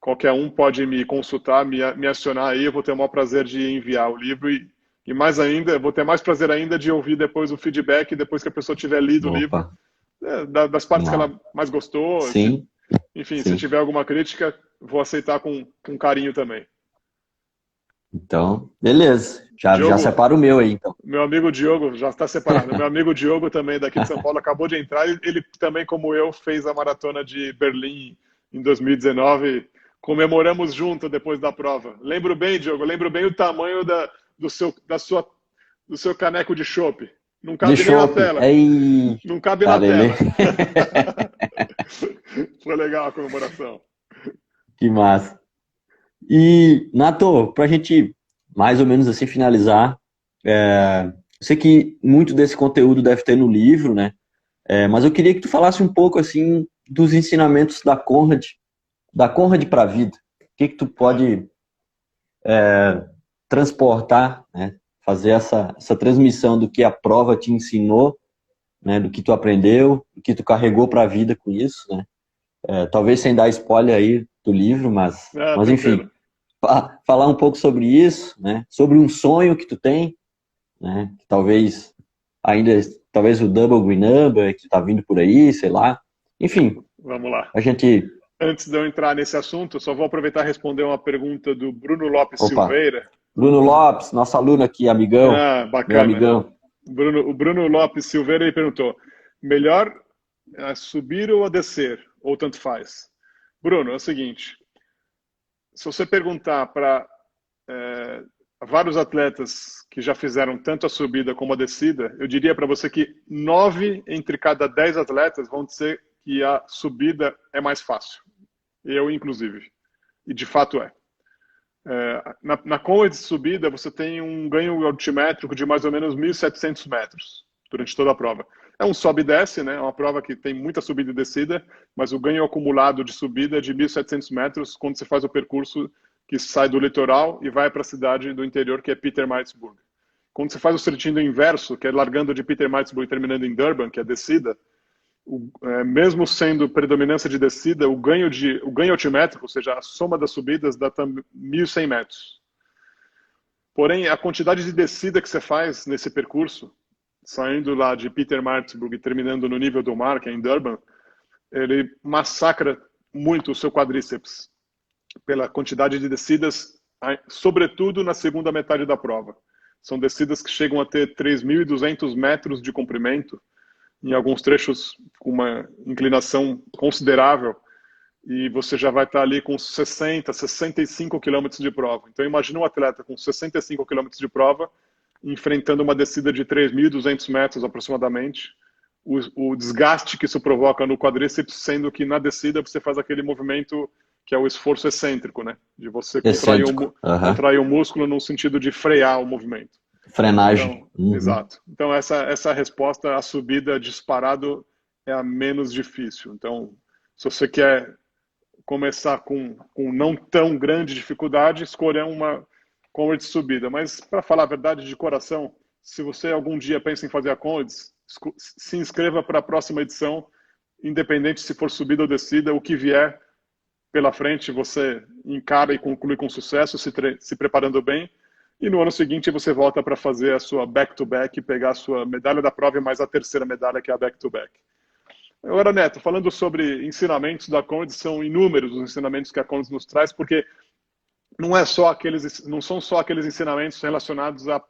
qualquer um pode me consultar, me acionar aí, eu vou ter o maior prazer de enviar o livro e mais ainda, vou ter mais prazer ainda de ouvir depois o feedback, depois que a pessoa tiver lido o
Opa,
livro, das partes que
não.
ela mais gostou.
Sim,
Enfim, se
sim.
tiver alguma crítica, vou aceitar com carinho também.
Então, beleza. Já
Diogo,
separa o meu aí, então.
meu amigo Diogo, já está separado. Meu amigo Diogo também daqui de São Paulo acabou de entrar. Ele também, como eu, fez a maratona de Berlim em 2019. Comemoramos junto depois da prova. Lembro bem, Diogo, lembro bem o tamanho do seu caneco de chopp. Não
De
cabe nem na
chopp.
tela.
Aí,
Não cabe na
cara, ele...
tela. Foi legal a comemoração.
Que massa. E, Nato, para a gente mais ou menos assim finalizar, eu sei que muito desse conteúdo deve ter no livro, né? Mas eu queria que tu falasse um pouco assim dos ensinamentos da Conrad para a vida. O que que tu
Claro.
pode transportar, né? Fazer essa transmissão do que a prova te ensinou, né? Do que tu aprendeu, do que tu carregou para a vida com isso, né? Talvez sem dar spoiler aí do livro,
Ah,
mas
tranquilo.
enfim, falar um pouco sobre isso, né? Sobre um sonho que tu tem, né? Que talvez o Double Green Number que tá vindo por aí, sei lá. Enfim,
Vamos lá.
a gente,
Antes de eu entrar nesse assunto, só vou aproveitar e responder uma pergunta do Bruno Lopes
opa,
Silveira.
Bruno Lopes, nosso aluno aqui, amigão,
Ah,
meu
bacana.
amigão.
O Bruno Lopes Silveira ele perguntou: melhor subir ou a descer? Ou tanto faz? Bruno, é o seguinte: se você perguntar para vários atletas que já fizeram tanto a subida como a descida, eu diria para você que 9 entre cada 10 atletas vão dizer que a subida é mais fácil. Eu, inclusive. E de fato é. Na Conrad de subida, você tem um ganho altimétrico de mais ou menos 1.700 metros durante toda a prova. É um sobe e desce, né? É uma prova que tem muita subida e descida, mas o ganho acumulado de subida é de 1.700 metros quando você faz o percurso que sai do litoral e vai para a cidade do interior, que é Pietermaritzburg. Quando você faz o sentido inverso, que é largando de Pietermaritzburg e terminando em Durban, que é a descida, mesmo sendo predominância de descida, o ganho altimétrico, ou seja, a soma das subidas, dá 1.100 metros. Porém, a quantidade de descida que você faz nesse percurso, saindo lá de Pietermaritzburg e terminando no nível do mar, que é em Durban, ele massacra muito o seu quadríceps pela quantidade de descidas, sobretudo na segunda metade da prova. São descidas que chegam a ter 3.200 metros de comprimento, em alguns trechos com uma inclinação considerável, e você já vai estar ali com 60, 65 quilômetros de prova. Então imagina um atleta com 65 quilômetros de prova enfrentando uma descida de 3.200 metros aproximadamente, o desgaste que isso provoca no quadríceps, sendo que na descida você faz aquele movimento que é o esforço excêntrico, né? De você
Excêntrico. Aham.
contrair o músculo no sentido de frear o movimento.
Frenagem.
Então,
Uhum.
exato. Então, essa resposta, a subida disparado é a menos difícil. Então, se você quer começar com não tão grande dificuldade, escolher uma Conrad de subida. Mas, para falar a verdade de coração, se você algum dia pensa em fazer a Conrad, se inscreva para a próxima edição, independente se for subida ou descida, o que vier pela frente você encara e conclui com sucesso, se preparando bem. E no ano seguinte você volta para fazer a sua back-to-back, pegar a sua medalha da prova e mais a terceira medalha, que é a back-to-back. Agora, Neto, falando sobre ensinamentos da Conrads, são inúmeros os ensinamentos que a Conrads nos traz, porque não são só aqueles ensinamentos relacionados à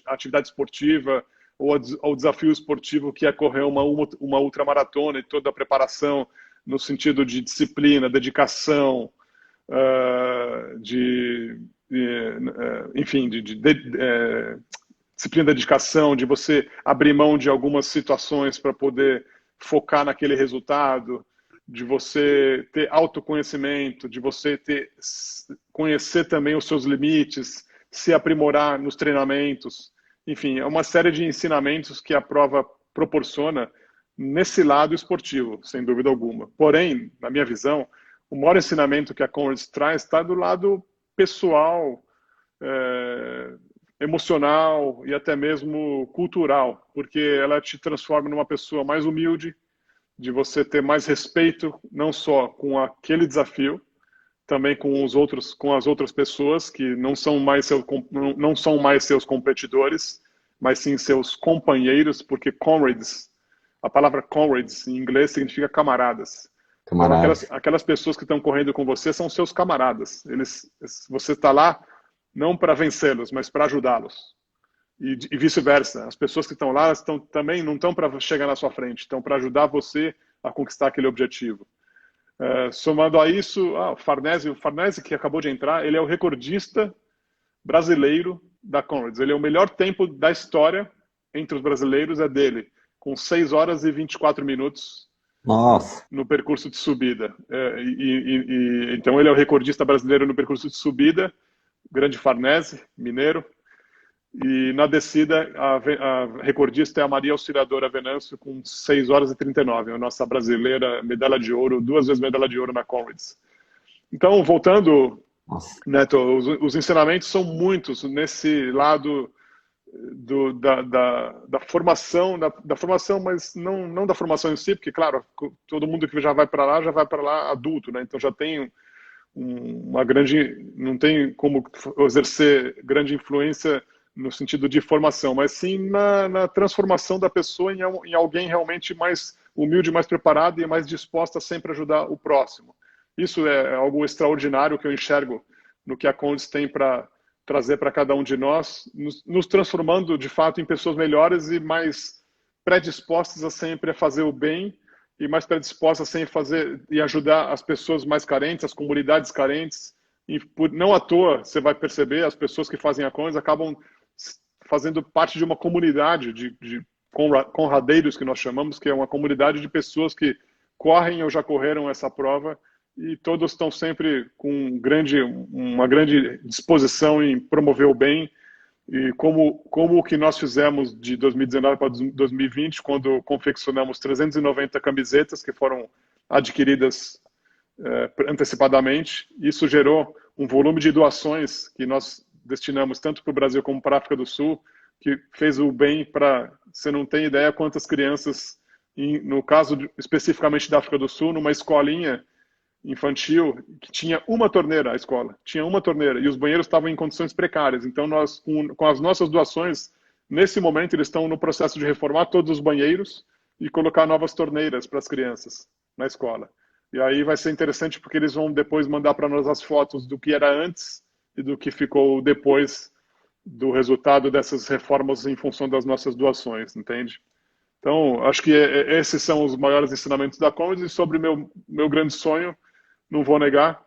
atividade esportiva ou ao desafio esportivo que é correr uma ultramaratona e toda a preparação no sentido de disciplina, dedicação, enfim, disciplina, dedicação, de você abrir mão de algumas situações para poder focar naquele resultado, de você ter autoconhecimento, de você conhecer também os seus limites, se aprimorar nos treinamentos. Enfim, é uma série de ensinamentos que a prova proporciona nesse lado esportivo, sem dúvida alguma. Porém, na minha visão, o maior ensinamento que a Conrads traz está do lado pessoal, emocional e até mesmo cultural, porque ela te transforma numa pessoa mais humilde, de você ter mais respeito, não só com aquele desafio, também com as outras pessoas que não são mais seus competidores, mas sim seus companheiros, porque comrades, a palavra comrades em inglês significa camaradas. Então,
Camaradas.
aquelas pessoas que estão correndo com você são seus camaradas. Você está lá não para vencê-los, mas para ajudá-los. E vice-versa. As pessoas que estão lá também não estão para chegar na sua frente, estão para ajudar você a conquistar aquele objetivo. Somando a isso, o Farnese, que acabou de entrar, ele é o recordista brasileiro da Conrads. Ele é o melhor tempo da história entre os brasileiros, é dele, com 6 horas e 24 minutos
Nossa.
no percurso de subida. Então ele é o recordista brasileiro no percurso de subida, grande Farnese, mineiro. E na descida, a recordista é a Maria Auxiliadora Venâncio, com 6 horas e 39, a nossa brasileira, medalha de ouro, 2 vezes medalha de ouro na Conrads. Então, voltando,
Nossa.
Neto, os ensinamentos são muitos nesse lado da formação, da formação, mas não da formação em si, porque, claro, todo mundo que já vai para lá adulto, né? Então já tem uma grande, não tem como exercer grande influência no sentido de formação, mas sim na transformação da pessoa em alguém realmente mais humilde, mais preparado e mais disposta a sempre ajudar o próximo. Isso é algo extraordinário que eu enxergo no que a Condes tem para trazer para cada um de nós, nos transformando de fato em pessoas melhores e mais predispostas a sempre a fazer o bem e mais predispostas a sempre fazer e ajudar as pessoas mais carentes, as comunidades carentes. E não à toa, você vai perceber, as pessoas que fazem a Condes acabam fazendo parte de uma comunidade de conradeiros, que nós chamamos, que é uma comunidade de pessoas que correm ou já correram essa prova, e todos estão sempre com uma grande disposição em promover o bem, e como o que nós fizemos de 2019 para 2020, quando confeccionamos 390 camisetas que foram adquiridas antecipadamente. Isso gerou um volume de doações que nós destinamos tanto para o Brasil como para a África do Sul, que fez o bem para... Você não tem ideia quantas crianças, no caso especificamente da África do Sul, numa escolinha infantil, que tinha uma torneira, a escola, tinha uma torneira, e os banheiros estavam em condições precárias. Então, nós, com as nossas doações, nesse momento, eles estão no processo de reformar todos os banheiros e colocar novas torneiras para as crianças na escola. E aí vai ser interessante, porque eles vão depois mandar para nós as fotos do que era antes e do que ficou depois do resultado dessas reformas em função das nossas doações, entende? Então, acho que esses são os maiores ensinamentos da Condes. E sobre meu grande sonho, não vou negar,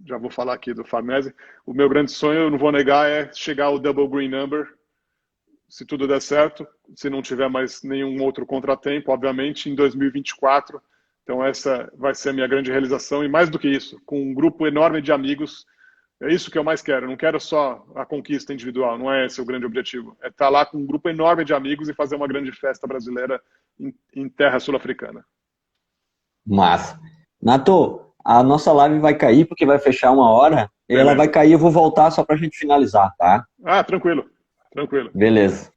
já vou falar aqui do Farnese, o meu grande sonho, eu não vou negar, é chegar ao Double Green Number, se tudo der certo, se não tiver mais nenhum outro contratempo, obviamente, em 2024, Então essa vai ser a minha grande realização e mais do que isso, com um grupo enorme de amigos, é isso que eu mais quero. Eu não quero só a conquista individual, não é esse o grande objetivo. É estar lá com um grupo enorme de amigos e fazer uma grande festa brasileira em terra sul-africana.
Massa. Nato, a nossa live vai cair porque vai fechar 1 hora. E ela vai
Beleza.
cair, eu vou voltar só pra gente finalizar, tá?
Ah, tranquilo, tranquilo.
Beleza.